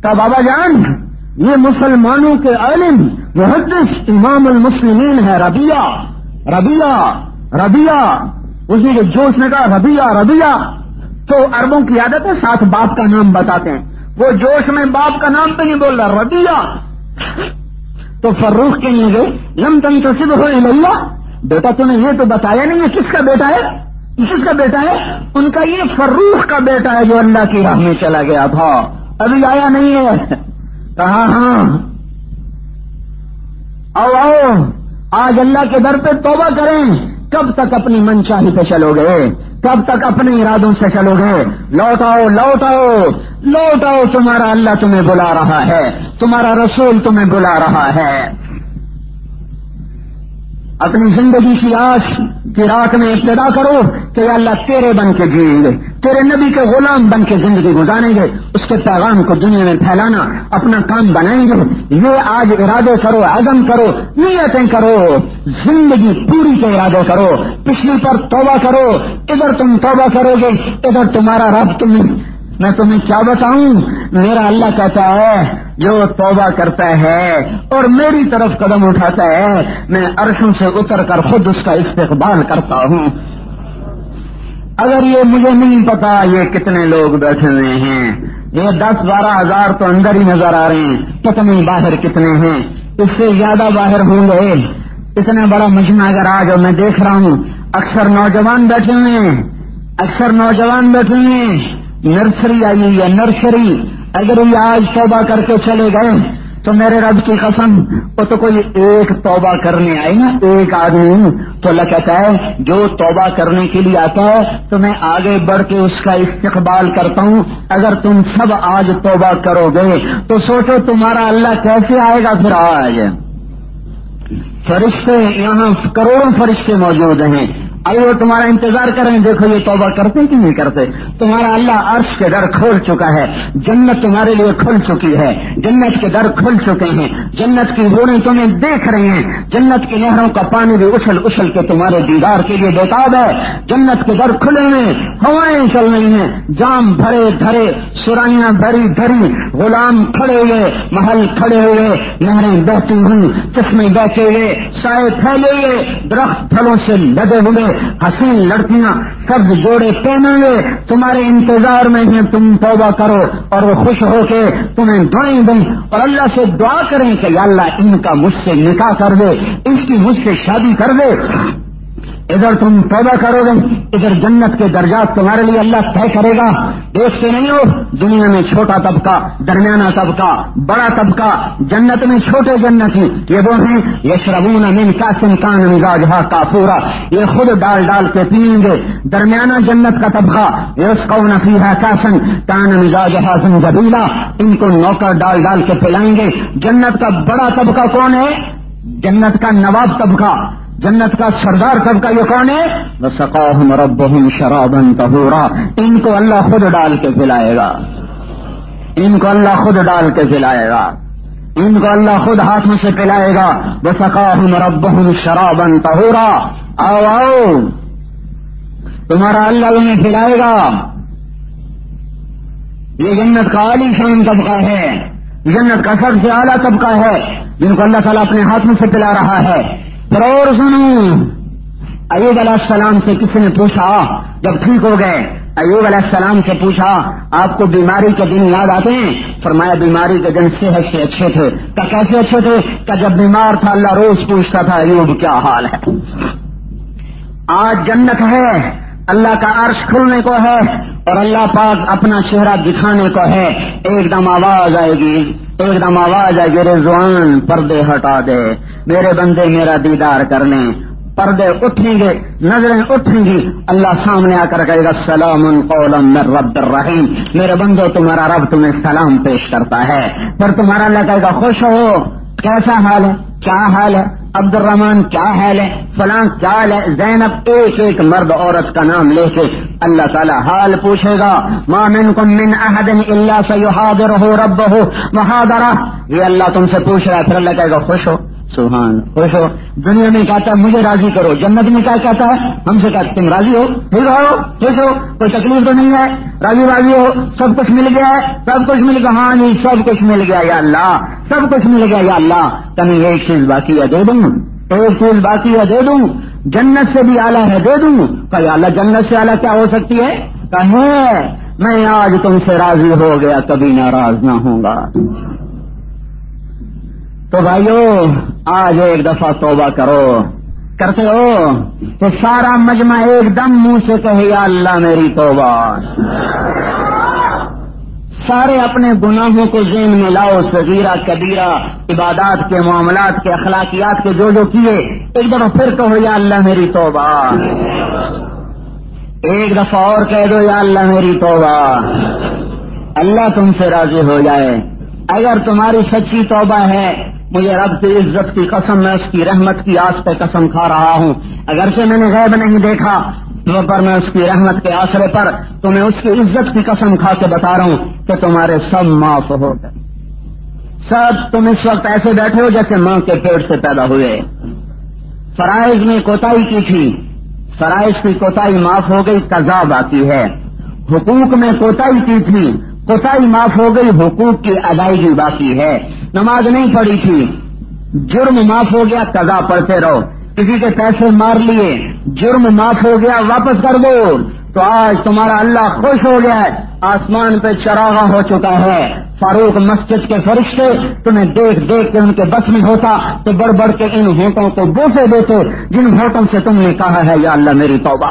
کہ بابا جان یہ مسلمانوں کے عالم محدث امام المسلمین ہے ربیہ ربیہ ربیہ۔ اس نے جوش نے کہا ربیہ ربیہ، تو عربوں کی عادت ہے ساتھ باپ کا نام بتاتے ہیں، وہ جوش میں باپ کا نام پہ نہیں بول رہا ربیہ۔ تو فروخ کے لیے گئے، لم تنتسبہ الیہ، بیٹا تو نے یہ تو بتایا نہیں ہے کس کا بیٹا ہے، کس کا بیٹا ہے؟ ان کا یہ فروخ کا بیٹا ہے جو اللہ کی راہ میں چلا گیا تھا، ابھی آیا نہیں ہے۔ کہا ہاں آؤ آج اللہ کے در پہ توبہ کریں۔ کب تک اپنی منچاہی پہ چلو گے؟ کب تک اپنے ارادوں سے چلو گے؟ لوٹ آؤ لوٹ آؤ لوٹ آؤ، تمہارا اللہ تمہیں بلا رہا ہے، تمہارا رسول تمہیں بلا رہا ہے۔ اپنی زندگی کی آج کی رات میں ابتدا کرو کہ یا اللہ تیرے بن کے جئیں گے، تیرے نبی کے غلام بن کے زندگی گزاریں گے، اس کے پیغام کو دنیا میں پھیلانا اپنا کام بنائیں گے۔ یہ آج ارادے کرو، عزم کرو، نیتیں کرو، زندگی پوری کے ارادے کرو، پچھلی پر توبہ کرو۔ ادھر تم توبہ کرو گے، ادھر تمہارا رب میں تمہیں کیا بتاؤں، میرا اللہ کہتا ہے جو توبہ کرتا ہے اور میری طرف قدم اٹھاتا ہے میں عرشوں سے اتر کر خود اس کا استقبال کرتا ہوں۔ اگر یہ مجھے نہیں پتا یہ کتنے لوگ بیٹھے ہوئے ہیں، یہ 10-12 ہزار تو اندر ہی نظر آ رہے ہیں، پتہ نہیں باہر کتنے ہیں، اس سے زیادہ باہر ہوں گے۔ اتنا بڑا مجمع اگر آج میں دیکھ رہا ہوں، اکثر نوجوان بیٹھے ہوئے ہیں، اکثر نوجوان بیٹھے ہوئے ہیں، نرسری آئی ہوئی ہے نرسری، اگر یہ آج توبہ کر کے چلے گئے تو میرے رب کی قسم وہ تو کوئی ایک توبہ کرنے آئے نا، ایک آدمی، تو اللہ کہتا ہے جو توبہ کرنے کے لیے آتا ہے تو میں آگے بڑھ کے اس کا استقبال کرتا ہوں۔ اگر تم سب آج توبہ کرو گے تو سوچو تمہارا اللہ کیسے آئے گا پھر آج۔ فرشتے یہاں کروڑوں فرشتے موجود ہیں، آئیے وہ تمہارا انتظار کریں، دیکھو یہ توبہ کرتے کہ نہیں کرتے۔ تمہارا اللہ عرش کے در کھول چکا ہے، جنت تمہارے لیے کھل چکی ہے، جنت کے در کھل چکے ہیں، جنت کی روڑیں تمہیں دیکھ رہی ہیں، جنت کی نہروں کا پانی بھی اچھل اچھل کے تمہارے دیدار کے لیے بےتاب ہے۔ جنت کے در کھلے ہیں، ہوائیں چل رہی ہیں، جام بھرے بھرے، سرائیاں بھری بھری، غلام کھڑے ہوئے، محل کھڑے ہوئے، نہریں بہتی ہوئی، چشمے بیٹھے ہوئے، سائے پھیلے ہوئے، درخت پھلوں سے لدے ہوئے، حسین لڑکیاں سبز جوڑے پہنے ہوئے تمہارے انتظار میں ہیں۔ تم توبہ کرو اور وہ خوش ہو کے تمہیں دعائیں دیں اور اللہ سے دعا کریں کہ یا اللہ ان کا مجھ سے نکاح کر دے، اس کی مجھ سے شادی کر دے۔ ادھر تم توبہ کرو گے، ادھر جنت کے درجات تمہارے لیے اللہ طے کرے گا۔ دیکھتے نہیں ہو دنیا میں چھوٹا طبقہ، درمیانہ طبقہ، بڑا طبقہ، جنت میں چھوٹے جنتی یہ وہ ہیں یشربون من کاس کان مزاجھا کافورا، یہ خود ڈال ڈال کے پیئیں گے۔ درمیانہ جنت کا طبقہ یسقون فیہا کاسا کان مزاجھا زنجبیلا، ان کو نوکر ڈال ڈال کے پلائیں گے۔ جنت کا بڑا طبقہ کون ہے؟ جنت کا نواب طبقہ، جنت کا سردار طبقہ یہ کون ہے؟ وسقاہم ربہم شرابا طہورا، ان کو اللہ خود ڈال کے پلائے گا، ان کو اللہ خود ڈال کے پلائے گا، ان کو اللہ خود ہاتھوں سے پلائے گا۔ وسقاہم ربہم شرابا طہورا، آؤ آؤ تمہارا اللہ انہیں پلائے گا۔ یہ جنت کا عالی شان طبقہ ہے، جنت کا سب سے اعلیٰ طبقہ ہے جن کو اللہ تعالیٰ اپنے ہاتھوں سے پلا رہا ہے۔ پھر اور سنو، ایوب علیہ السلام سے کسی نے پوچھا جب ٹھیک ہو گئے، ایوب علیہ السلام سے پوچھا آپ کو بیماری کے دن یاد آتے ہیں؟ فرمایا بیماری کے دن صحت سے اچھے تھے۔ کہ کیسے اچھے تھے؟ کہ جب بیمار تھا اللہ روز پوچھتا تھا ایوب کیا حال ہے۔ آج جنت ہے، اللہ کا عرش کھلنے کو ہے اور اللہ پاک اپنا چہرہ دکھانے کو ہے۔ ایک دم آواز آئے گی، ایک دم آواز آئے گی، رضوان پردے ہٹا دے، میرے بندے میرا دیدار کر لیں۔ پردے اٹھیں گے، نظریں اٹھیں گی، اللہ سامنے آ کر کہے گا سلام قولا من رب الرحیم، میرے بندو تمہارا رب تمہیں سلام پیش کرتا ہے۔ پھر تمہارا اللہ کہے گا خوش ہو، کیسا حال ہے، کیا حال ہے، عبد الرحمان کیا حال ہے، فلاں کیا حال ہے، زینب، ایک ایک مرد عورت کا نام لے کے اللہ تعالی حال پوچھے گا۔ ما منکم من احد الا سیحاضرہ ربہ محاضرہ، یہ اللہ تم سے پوچھ رہا ہے۔ پھر اللہ کہے گا خوش ہو، سبحان، خوش ہو۔ دنیا میں کہتا ہے مجھے راضی کرو، جنت میں کیا کہتا ہے؟ ہم سے کہتا تم راضی ہو، ٹھیک ہو، خوش ہو، کوئی تکلیف تو نہیں ہے، راضی ہو، سب کچھ مل گیا ہے، سب کچھ مل گیا، ہاں جی سب کچھ مل گیا یا اللہ، سب کچھ مل گیا یا اللہ، تمہیں ایک چیز باقی ہے دے دوں، ایک چیز باقی ہے دے دوں، جنت سے بھی اعلیٰ ہے دے دوں۔ کہ یا اللہ جنت سے اعلیٰ کیا ہو سکتی ہے؟ کہ میں آج تم سے راضی ہو گیا، کبھی ناراض نہ ہوں گا۔ تو بھائیو آج ایک دفعہ توبہ کرو، کرتے ہو تو سارا مجمع ایک دم منہ سے کہے یا اللہ میری توبہ۔ سارے اپنے گناہوں کو ذہن میں لاؤ، صغیرہ کبیرہ، عبادات کے، معاملات کے، اخلاقیات کے جو کیے، ایک دفعہ پھر کہو یا اللہ میری توبہ، ایک دفعہ اور کہہ دو یا اللہ میری توبہ، اللہ تم سے راضی ہو جائے۔ اگر تمہاری سچی توبہ ہے، مجھے رب کی عزت کی قسم، میں اس کی رحمت کی آس پہ قسم کھا رہا ہوں، اگرچہ میں نے غیب نہیں دیکھا پر میں اس کی رحمت کے آسرے پر تمہیں اس کی عزت کی قسم کھا کے بتا رہا ہوں کہ تمہارے سب معاف ہو گئے، سب۔ تم اس وقت ایسے بیٹھے ہو جیسے ماں کے پیٹ سے پیدا ہوئے۔ فرائض میں کوتاہی کی تھی، فرائض کی کوتاہی معاف ہو گئی، قضا باقی ہے۔ حقوق میں کوتاہی کی تھی، کوتاہی معاف ہو گئی، حقوق کی ادائیگی باقی ہے۔ نماز نہیں پڑھی تھی، جرم معاف ہو گیا، قضا پڑھتے رہو۔ کسی کے پیسے مار لیے، جرم معاف ہو گیا، واپس کر دو۔ تو آج تمہارا اللہ خوش ہو گیا ہے، آسمان پہ چراغاں ہو چکا ہے۔ فاروق مسجد کے فرشتے تمہیں دیکھ دیکھ کے ان کے بس میں ہوتا تو بڑھ بڑھ کے ان ہونٹوں کو بوسے دیتے جن ہونٹوں سے تم نے کہا ہے یا اللہ میری توبہ۔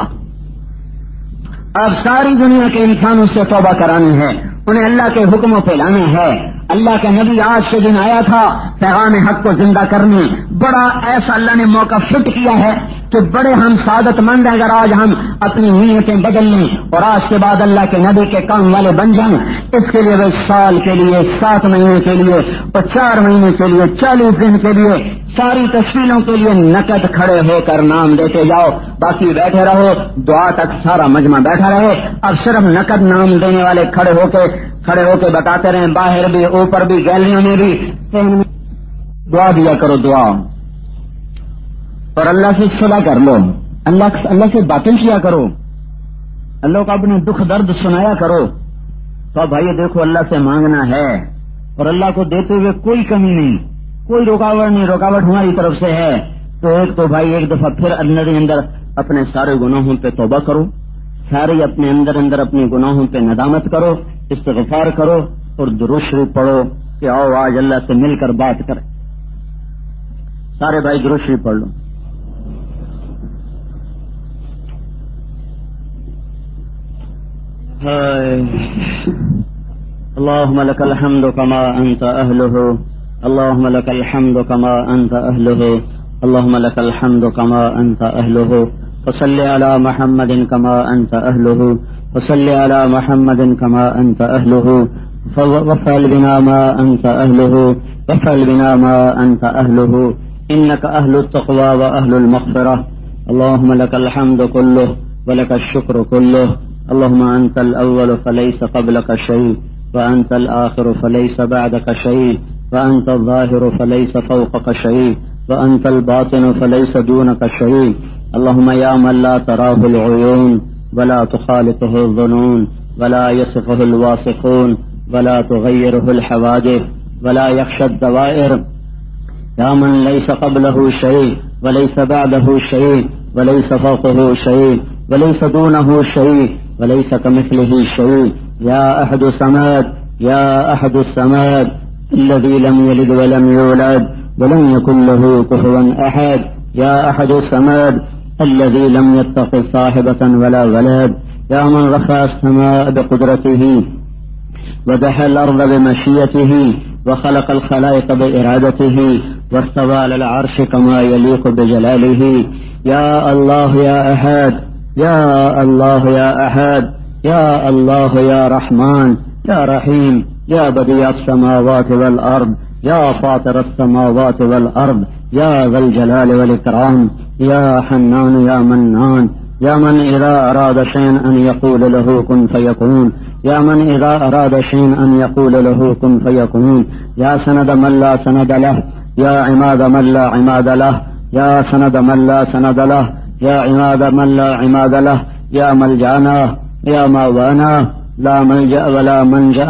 اب ساری دنیا کے انسانوں سے توبہ کرانی ہے، انہیں اللہ کے حکموں پہ لانا ہے۔ اللہ کا نبی آج کے دن آیا تھا پیغام حق کو زندہ کرنے، بڑا ایسا اللہ نے موقع فٹ کیا ہے کہ بڑے ہم سعادت مند ہیں اگر آج ہم اپنی نیتیں بدل لیں اور آج کے بعد اللہ کے نبی کے کام والے بن جائیں۔ اس کے لیے وہ سال کے لیے، 7 مہینے کے لیے اور 4 مہینے کے لیے، 40 دن کے لیے، ساری تشکیلوں کے لیے نقد کھڑے ہو کر نام دیتے جاؤ، باقی بیٹھے رہو، دعا تک سارا مجمع بیٹھا رہے، اب صرف نقد نام دینے والے کھڑے ہو کے بتاتے رہیں، باہر بھی، اوپر بھی، گیلریوں میں بھی دعا دیا کرو، دعا، اور اللہ سے صلح کر لو، اللہ سے باتیں کیا کرو، اللہ کو اپنے دکھ درد سنایا کرو۔ تو بھائی دیکھو اللہ سے مانگنا ہے اور اللہ کو دیتے ہوئے کوئی کمی نہیں، کوئی رکاوٹ نہیں، رکاوٹ ہماری طرف سے ہے۔ تو ایک دفعہ پھر اندر اپنے سارے گناہوں پہ توبہ کرو، سارے اپنے اندر اپنے گناہوں پہ ندامت کرو، استغفار کرو اور درود شریف پڑھو کہ آؤ آج اللہ سے مل کر بات کریں۔ سارے بھائی درود شریف پڑھ لو۔ اللهم لك الحمد كما أنت أهله، اللهم لك الحمد كما أنت أهله، اللهم لك الحمد كما أنت أهله، فصل على محمد كما أنت أهله، فصل على محمد كما أنت أهله، وفعل بنا ما أنت أهله، وفعل بنا ما أنت أهله، إنك أهل التقوى وأهل المغفرة، اللهم لك الحمد كله ولك الشكر كله، اللهم أنت الأول فليس قبلك شيء، وأنت الآخر فليس بعدك شيء، وأنت الظاهر فليس فوقك شيء، وأنت الباطن فليس دونك شيء، اللهم يا من لا تراه العيون ولا تخالطه الظنون ولا يصفه الواصفون ولا تغيره الحوادث ولا يخشى الدوائر، يا من ليس قبله شيء وليس بعده شيء وليس فوقه شيء وليس دونه شيء، وليس كمثله شيء. يا أحد الصمد، يا أحد الصمد الذي لم يلد ولم يولد ولم يكن له كفوا أحد. يا أحد الصمد الذي لم يتخذ صاحبة ولا ولد. يا من رفع السماء بقدرته ودحى الأرض بمشيئته وخلق الخلائق بإرادته واستوى على العرش كما يليق بجلاله. يا الله يا أحد، يا الله يا أحد، يا الله يا رحمن يا رحيم، يا بديع السماوات والأرض، يا فاطر السماوات والأرض، يا ذا الجلال والإكرام، يا حنان يا منان، يا من إذا أراد شيئا أن يقول له كن فيكون، يا من إذا أراد شيئا أن يقول له كن فيكون. يا سند من لا سند له، يا عماد من لا عماد له، يا سند من لا سند له، يا عماد من لا عماد له، يا ملجأنا يا ماوانا، لا ملجأ ولا منجأ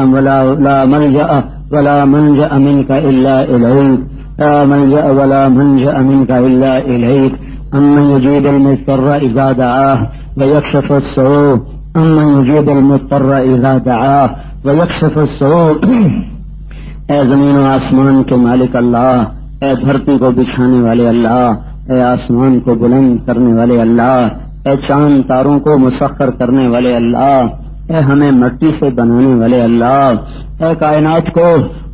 لا ملجأ ولا منجأ منك إلا إليك، لا ملجأ ولا منجأ منك إلا إليك. أمن يجيب المضطر إذا دعاه ويكشف السوء، أمن يجيب المضطر إذا دعاه ويكشف السوء. اے زمین و آسمان کے مالک اللہ، اے دھرتی کو بچھانے والے اللہ، اے آسمان کو بلند کرنے والے اللہ، اے چاند تاروں کو مسخر کرنے والے اللہ، اے ہمیں مٹی سے بنانے والے اللہ، اے کائنات کو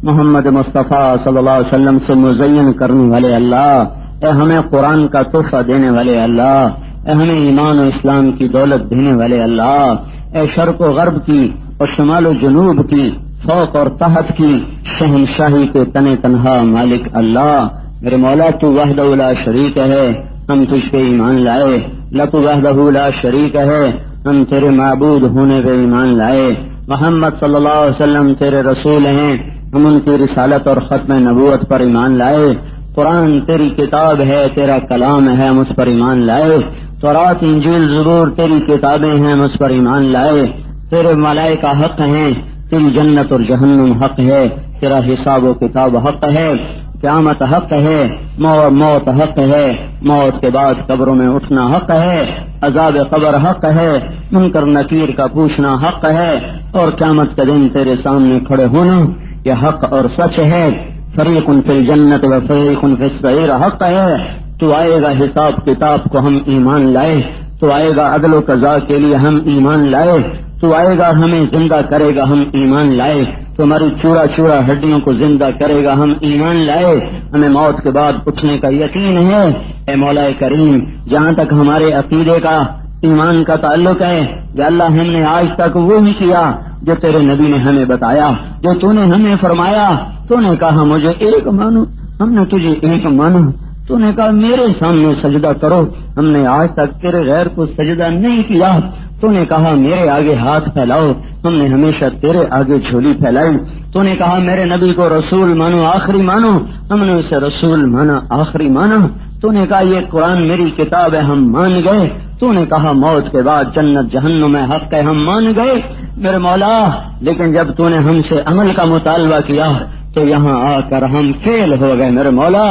محمد مصطفیٰ صلی اللہ علیہ وسلم سے مزین کرنے والے اللہ، اے ہمیں قرآن کا تحفہ دینے والے اللہ، اے ہمیں ایمان و اسلام کی دولت دینے والے اللہ، اے شرق و غرب کی اور شمال و جنوب کی، فوق اور تحت کی شہنشاہی کے تنے تنہا مالک اللہ. میرے مولا تو وحدہ لا شریک ہے، ہم تجھ پہ ایمان لائے. لک وحدہ لا شریک ہے، ہم تیرے معبود ہونے پہ ایمان لائے. محمد صلی اللہ علیہ وسلم تیرے رسول ہیں، ہم ان کی رسالت اور ختم نبوت پر ایمان لائے. قرآن تیری کتاب ہے، تیرا کلام ہے، ہم اس پر ایمان لائے. تورات انجیل زبور تیری کتابیں ہیں، ہم اس پر ایمان لائے. تیرے ملائکہ حق ہیں، تیری جنت اور جہنم حق ہے، تیرا حساب و کتاب حق ہے، قیامت حق ہے، موت حق ہے، موت کے بعد قبروں میں اٹھنا حق ہے، عذاب قبر حق ہے، منکر نکیر کا پوچھنا حق ہے، اور قیامت کے دن تیرے سامنے کھڑے ہونا یہ حق اور سچ ہے. فریق فی الجنت و فریق فی السعیر حق ہے. تو آئے گا حساب کتاب کو ہم ایمان لائے، تو آئے گا عدل و قضا کے لیے ہم ایمان لائے، تو آئے گا ہمیں زندہ کرے گا ہم ایمان لائے، تمہاری چورا چورا ہڈیوں کو زندہ کرے گا ہم ایمان لائے. ہمیں موت کے بعد اٹھنے کا یقین ہے. اے مولا کریم، جہاں تک ہمارے عقیدے کا ایمان کا تعلق ہے یا اللہ، ہم نے آج تک وہی کیا جو تیرے نبی نے ہمیں بتایا، جو تو نے ہمیں فرمایا. تو نے کہا مجھے ایک مانو، ہم نے تجھے ایک مانا. تو نے کہا میرے سامنے سجدہ کرو، ہم نے آج تک تیرے غیر کو سجدہ نہیں کیا. تو نے کہا میرے آگے ہاتھ پھیلاؤ، ہم نے ہمیشہ تیرے آگے جھولی پھیلائی. تو نے کہا میرے نبی کو رسول مانو، آخری مانو، ہم نے اسے رسول مانا، آخری مانا. تو نے کہا یہ قرآن میری کتاب ہے، ہم مان گئے. تو نے کہا موت کے بعد جنت جہنم میں حق ہے، ہم مان گئے میرے مولا. لیکن جب تو نے ہم سے عمل کا مطالبہ کیا تو یہاں آ کر ہم فیل ہو گئے میرے مولا.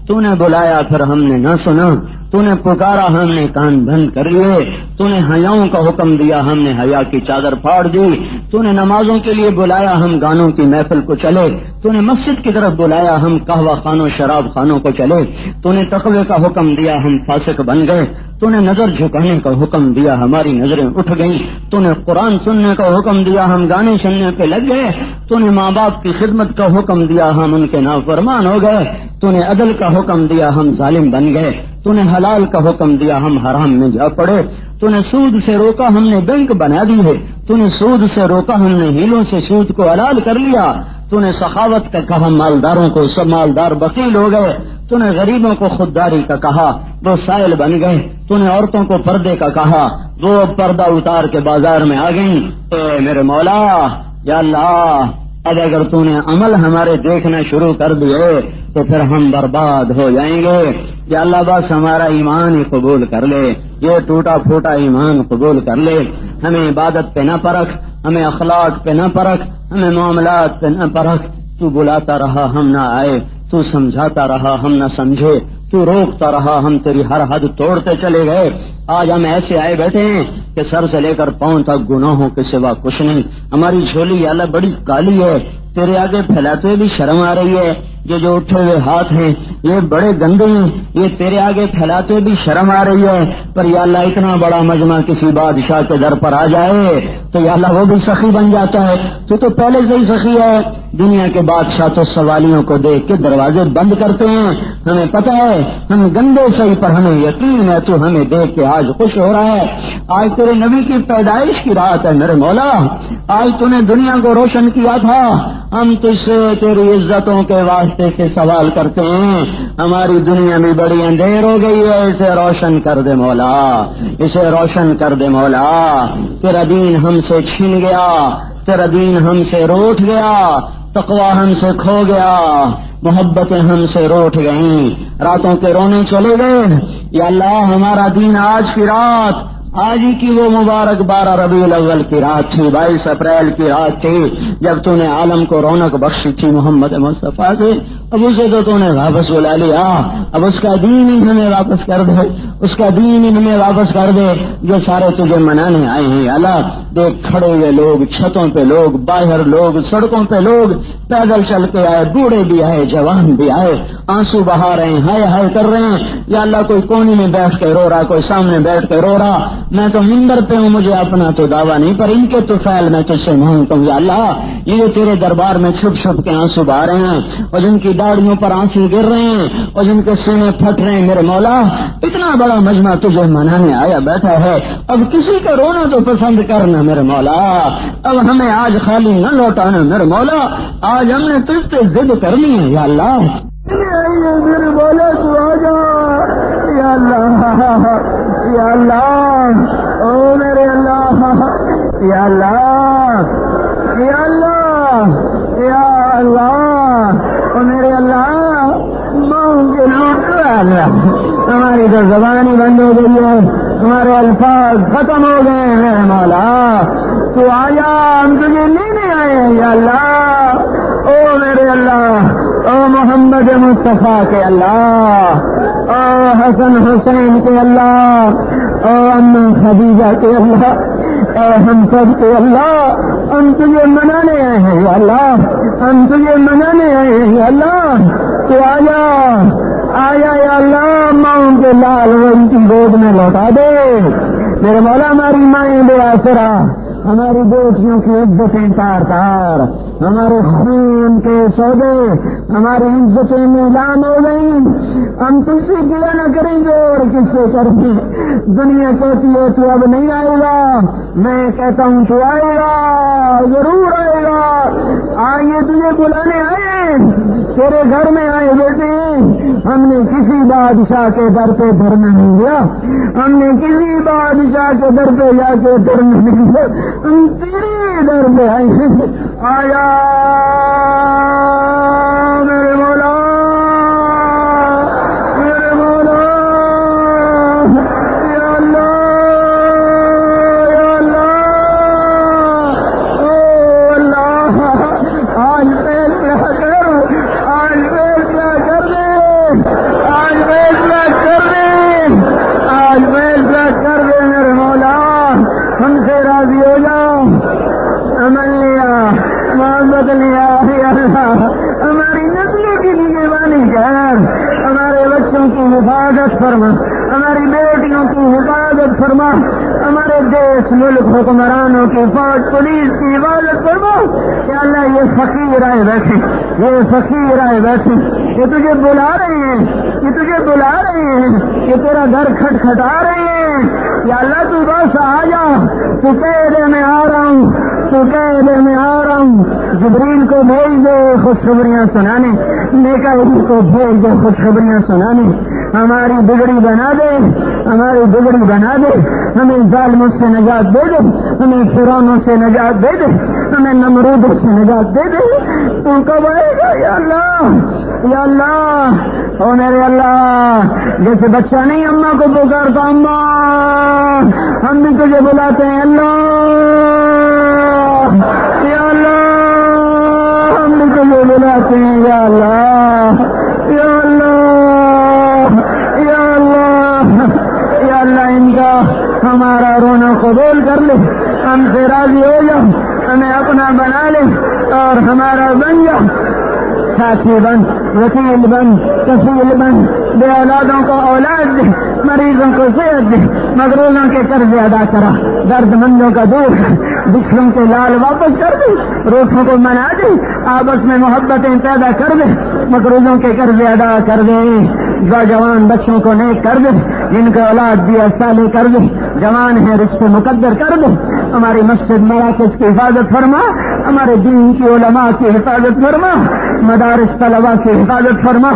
تو نے بلایا پھر ہم نے نہ سنا، تو نے پکارا ہم نے کان بند کر لیے، تو نے حیاؤں کا حکم دیا ہم نے حیا کی چادر پھاڑ دی. تو نے نمازوں کے لیے بلایا ہم گانوں کی محفل کو چلے. تو نے مسجد کی طرف بلایا ہم قہوہ خانوں شراب خانوں کو چلے. تو نے تقوی کا حکم دیا ہم فاسق بن گئے. تو نے نظر جھکانے کا حکم دیا ہماری نظریں اٹھ گئیں. تو نے قرآن سننے کا حکم دیا ہم گانے سننے پہ لگ گئے. تو نے ماں باپ کی خدمت کا حکم دیا ہم ان کے نافرمان ہو گئے. تو نے عدل کا حکم دیا ہم ظالم بن گئے. تو نے حلال کا حکم دیا ہم حرام میں جا پڑے. تو نے سود سے روکا ہم نے بینک بنا دی ہے. تو نے سود سے روکا ہم نے ہیلوں سے سود کو حلال کر لیا. تو نے سخاوت کا کہا مالداروں کو سب مالدار بخیل ہو گئے. تو نے غریبوں کو خودداری کا کہا وہ سائل بن گئے. تو نے عورتوں کو پردے کا کہا وہ پردہ اتار کے بازار میں آ گئیں. اے میرے مولا یا اللہ، اب اگر تو نے عمل ہمارے دیکھنا شروع کر دیے تو پھر ہم برباد ہو جائیں گے. یا اللہ بس ہمارا ایمان ہی قبول کر لے، یہ ٹوٹا پھوٹا ایمان قبول کر لے. ہمیں عبادت پہ نہ پرکھ، ہمیں اخلاق پہ نہ پرکھ، ہمیں معاملات پہ نہ پرکھ. تو بلاتا رہا ہم نہ آئے، تو سمجھاتا رہا ہم نہ سمجھے، تو روکتا رہا ہم تیری ہر حد توڑتے چلے گئے. آج ہم ایسے آئے بیٹھے ہیں کہ سر سے لے کر پاؤں تک گناہوں کے سوا کچھ نہیں. ہماری جھولی یا اللہ بڑی کالی ہے، تیرے آگے پھیلاتے بھی شرم آ رہی ہے. یہ جو اٹھے ہوئے ہاتھ ہیں یہ بڑے گندے ہیں، یہ تیرے آگے پھیلاتے بھی شرم آ رہی ہے. پر یا اللہ اتنا بڑا مجمع کسی بادشاہ کے در پر آ جائے تو یا اللہ وہ بھی سخی بن جاتا ہے. تو پہلے سے ہی سخی ہے. دنیا کے بادشاہ تو سوالیوں کو دیکھ کے دروازے بند کرتے ہیں. ہمیں پتہ ہے ہم گندے صحیح، پر ہمیں یقین ہے تو ہمیں دیکھ کے آج خوش ہو رہا ہے. آج تیرے نبی کی پیدائش کی رات ہے میرے مولا. آج تو نے دنیا کو روشن کیا تھا. ہم تجھ سے تیری عزتوں کے واسطے سے سوال کرتے ہیں. ہماری دنیا میں بڑی اندھیر ہو گئی ہے، اسے روشن کر دے مولا، اسے روشن کر دے مولا. تیرا دین ہم سے چھن گیا، تیرا دین ہم سے روٹ گیا، تقویٰ ہم سے کھو گیا، محبتیں ہم سے روٹ گئیں، راتوں کے رونے چلے گئے. یا اللہ ہمارا دین آج کی رات، آج ہی کی وہ مبارک 12 ربیع الاول کی رات تھی، 22 اپریل کی رات تھی جب تو نے عالم کو رونق بخشی تھی محمد مصطفیٰ سے. اب اسے تو نے واپس بلا لیا. اب اس کا دین ہی ہمیں واپس کر دے، اس کا دین ہی ہمیں واپس کر دے جو سارے تجھے منانے آئے ہیں. اللہ دیکھ کھڑے ہوئے لوگ، چھتوں پہ لوگ، باہر لوگ، سڑکوں پہ لوگ، پیدل چل کے آئے، بوڑھے بھی آئے، جوان بھی آئے، آنسو بہا رہے ہیں، ہائے ہائے کر رہے ہیں. یا اللہ کوئی کونے میں بیٹھ کے رو رہا، کوئی سامنے بیٹھ کے رو رہا. میں تو منبر پہ ہوں، مجھے اپنا تو دعویٰ نہیں، پر ان کے تو فعل میں تجھ سے مانگتا ہوں. یا اللہ یہ تیرے دربار میں چھپ چھپ کے آنسو بہا رہے ہیں اور جن کی داڑھیوں پر آنسو گر رہے ہیں اور جن کے سینے پھٹ رہے ہیں میرے مولا، اتنا بڑا مجمع تجھے منانے آیا بیٹھا ہے. اب کسی کا رونا تو پسند کرنا میرے مولا. اب ہمیں آج خالی نہ لوٹانا میرے مولا. آج ہم نے تجھ سے ضد کرنی ہے. یا اللہ میرے مولا تو آ جا. یا اللہ، یا اللہ، او میرے اللہ، یا اللہ، یا اللہ، یا اللہ، او میرے اللہ. ماؤں کے لوٹ ہماری تو زبان ہی بند ہو گئی ہے، ہمارے الفاظ ختم ہو گئے ہیں میرے مولا. تو آیا ہم تجھے لینے آئے ہیں. یا اللہ، او میرے اللہ، او محمد مصطفیٰ کے اللہ، او حسن حسین کے اللہ، او امی خدیجہ کے اللہ، اے ہم سب کے اللہ، ہم تجھے منانے آئے ہیں. یا اللہ ہم تجھے منانے آئے ہیں. یا اللہ تو آیا آیا. یا اللہ ماؤں کے لال ان کی گود میں لوٹا دے میرے مولا. ہماری مائیں بے آسرا، ہماری بیٹیوں کی عزتیں تار تار، ہمارے خون کے سودے، ہماری عزتیں نیلام ہو گئی. ہم تجھ سے کیا نہ کریں گے اور کس سے کریں گے. دنیا کہتی ہے تو اب نہیں آئے گا، میں کہتا ہوں تو آئے گا، ضرور آئے گا. آئیے تجھے بلانے آئے، تیرے گھر میں آئے بیٹے. ہم نے کسی بادشاہ کے در پہ دھرنا نہیں دیا، ہم نے کسی بادشاہ کے در پہ جا کے دھرنا نہیں دیا، ہم تیرے در پہ آئے. آیا میرے مولا، میرے مولا. یا اللہ، یا اللہ، او اللہ، آج فیصلہ کر، آج فیصلہ کر دے، آج فیصلہ کر دے، آج فیصلہ کر دے میرے مولا. ہم سے راضی ہو جاؤ. عمل لیا، محبت لیا. یا اللہ ہماری نسلوں کی نگہبانی کر، ہمارے بچوں کی حفاظت فرما، ہماری بیٹیوں کی حفاظت فرما، ہمارے دیش ملک حکمرانوں کی فوج پولیس کی حفاظت فرما. یا اللہ یہ فقیر آئے بیٹھے، یہ فقیر آئے بیٹھے، یہ تجھے بلا رہے ہیں، یہ تجھے بلا رہے ہیں، یہ تیرا گھر کھٹکھٹا رہے ہیں. یا اللہ تو بس آ جا، تو کہہ دے میں آ رہا ہوں، تو کہہ دے میں آ رہا ہوں. جبریل کو بھیج دے خوشخبریاں سنانے، میکائیل کو بھیج دے خوشخبریاں سنانے. ہماری بگڑی بنا دے، ہماری بگڑی بنا دے. ہمیں ظالموں سے نجات دے دے، ہمیں فرعونوں سے نجات دے دے، ہمیں نمرودوں سے نجات دے دے. تو کب آئے گا یا اللہ؟ یا اللہ، او میرے اللہ، جیسے بچہ نہیں اماں کو پکارتا اماں، ہم بھی تجھے بلاتے ہیں اللہ. یا اللہ ہم بھی تجھے بلاتے ہیں. یا اللہ، یا اللہ، یا اللہ، یا اللہ ان کا ہمارا رونا قبول کر لے، ہم سے راضی ہو جا، ہمیں اپنا بنا لے اور ہمارا بن جا، ساتھی بن، وکیل بن، کفیل بن، بے اولادوں کو اولاد دے، مریضوں کو صحت دے، مغروضوں کے قرض ادا کرا، درد مندوں کا دور، بچھڑوں کے لال واپس کر دے، روحوں کو منا دے، آپس میں محبتیں پیدا کر دے، مغروضوں کے قرض ادا کر دے، جوان بچوں کو نیک کر دے، جن کو اولاد دیا صالح کر دے، جوان ہے رشتے مقدر کر دے، ہماری مسجد مراکز کی حفاظت فرما، ہمارے دین کی علماء کی حفاظت فرما، مدارس طلباء کی حفاظت فرما،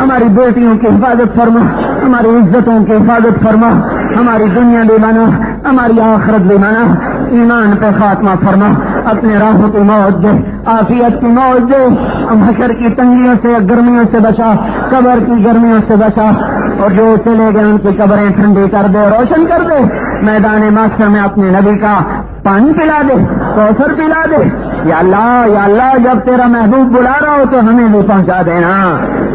ہماری بیٹیوں کی حفاظت فرما، ہماری عزتوں کی حفاظت فرما، ہماری دنیا بھی بنا، ہماری آخرت بھی بنا، ایمان پہ خاتمہ فرما، اپنے راہوں کی موت دے، عافیت کی موت دے، حشر کی تنگیوں سے گرمیوں سے بچا، قبر کی گرمیوں سے بچا، اور جو چلے گئے ان کی قبریں ٹھنڈی کر دے، روشن کر دے، میدان محشر میں اپنے نبی کا پانی پلا دے، کوثر پلا دے، یا اللہ جب تیرا محبوب بلا رہا ہو تو ہمیں بھی پہنچا دینا،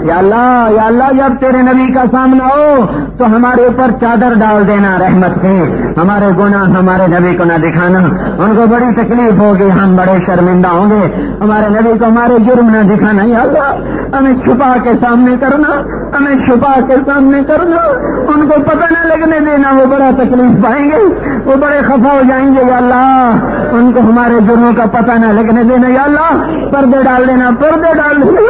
یا اللہ جب تیرے نبی کا سامنا ہو تو ہمارے اوپر چادر ڈال دینا رحمت سے، ہمارے گناہ ہمارے نبی کو نہ دکھانا، ان کو بڑی تکلیف ہوگی، ہم بڑے شرمندہ ہوں گے، ہمارے نبی کو ہمارے جرم نہ دکھانا، یا اللہ ہمیں چھپا کے سامنے کرنا، ہمیں چھپا کے سامنے کرنا، ان کو پتہ نہ لگنے دینا، وہ بڑا تکلیف پائیں گے، وہ بڑے خفا ہو جائیں گے، یا اللہ ان کو ہمارے جرموں کا پتہ نہ لگنے دینا، یا اللہ پردے ڈال دینا، پردے ڈال دینا،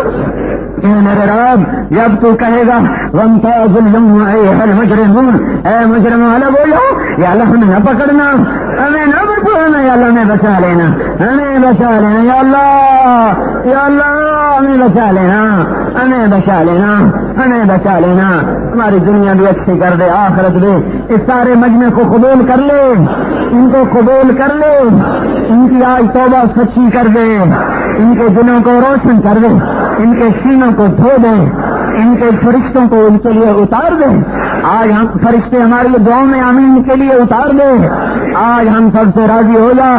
اے میرے رب جب تو کہے گا وامتاز اليوم ايها المجرمون، اے مجرموں الگ ہو جاؤ، یا اللہ ہمیں نہ پکڑنا، ہمیں نہ بچانا، یا اللہ ہمیں بچا لینا، ہمیں بچا لینا، یا اللہ ہمیں بچا لینا، ہمیں بچا لینا، ہمیں بچا لینا، ہماری دنیا بھی اچھی کر دے، آخرت بھی، اس سارے مجمع کو قبول کر لے، ان کو قبول کر لے، ان کی آج توبہ سچی کر دے، ان کے دلوں کو روشن کر دے، ان کے سینوں کو دھو دے، ان کے فرشتوں کو ان کے لیے اتار دے، آج ہم فرشتے ہماری دعاؤں میں آمین کے لیے اتار دے، آج ہم سب سے راضی ہو جا،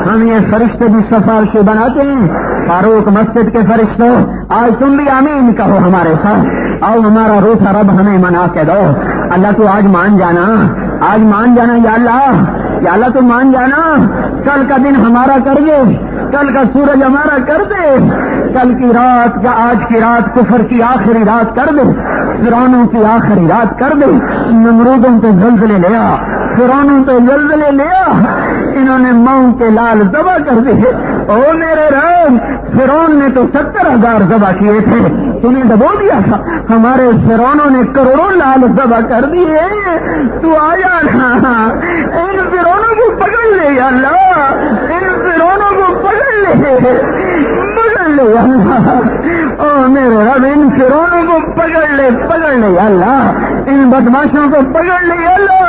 ہم یہ فرشتے بھی سفارشی بناتے ہیں، فاروق مسجد کے فرشتوں آج تم بھی آمین کہو ہمارے ساتھ، آؤ ہمارا روح رب ہمیں منا کے دو، اللہ تو آج مان جانا، آج مان جانا، یا اللہ تو مان جانا، کل کا دن ہمارا کر دے، کل کا سورج ہمارا کر دے، کل کی رات یا آج کی رات کفر کی آخری رات کر دے، فرعونوں کی آخری رات کر دے، نمرودوں پہ زلزلے لیا، فرعونوں پہ زلزلے لیا، انہوں نے ماؤں کے لال ذبح کر دیے، او میرے رب فرعون نے تو 70,000 ذبح کیے تھے، تمہیں دبو دیا تھا، ہمارے فرعونوں نے کروڑوں لال ذبح کر دیے، تو آیا نا ان فرعونوں کو پکڑ لے، یا اللہ ان فرعونوں کو پکڑ لے، یا اللہ، او میرے رب ان فرعونوں کو پکڑ لے، یا اللہ ان بدماشوں کو پکڑ لے، یا اللہ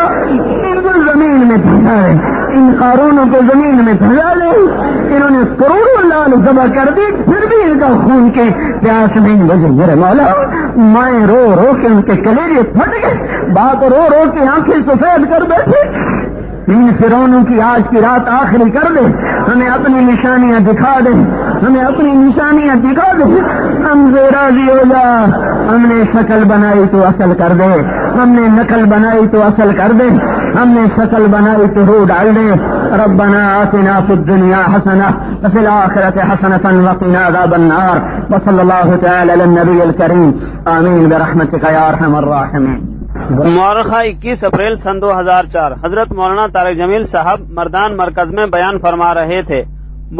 ان کو زمین میں پھنسا لے، ان قارونوں کو زمین میں پھنسا لے، انہوں نے کروڑوں لال ذبح کر دی، پھر بھی ان کا خون کی پیاس نہیں بجھی، میرے مولا مائیں رو رو کے ان کے کلیجے پھٹ گئے، باپ رو رو کے آنکھیں سفید کر بیٹھے، ان فرعونوں کی آج کی رات آخری کر دے، ہمیں اپنی نشانیاں دکھا دے، ہمیں اپنی نشانیاں دکھا دے، ہم سے راضی ہو جا، ہم نے شکل بنائی تو اصل کر دے، ہم نے نقل بنائی تو اصل کر دے، ہم نے شکل بنائی تو روح ڈال دے، ربنا آتنا فی الدنیا حسنہ وفی الآخرۃ حسنۃ وقنا عذاب النار، وصلی اللہ تعالی علی النبی الکریم، آمین برحمتک یا ارحم الراحمین۔ مورخہ 21 اپریل سن 2004 حضرت مولانا طارق جمیل صاحب مردان مرکز میں بیان فرما رہے تھے،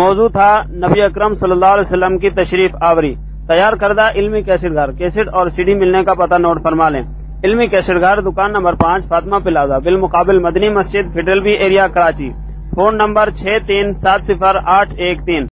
موضوع تھا نبی اکرم صلی اللہ علیہ وسلم کی تشریف آوری۔ تیار کردہ علمی کیسٹ گھر، کیسٹ اور سی ڈی ملنے کا پتہ نوٹ فرما لیں۔ علمی کیسٹ گھر، دکان نمبر 5 فاطمہ پلازا، بالمقابل مدنی مسجد، federal be area, Karachi. Phone number 63708113۔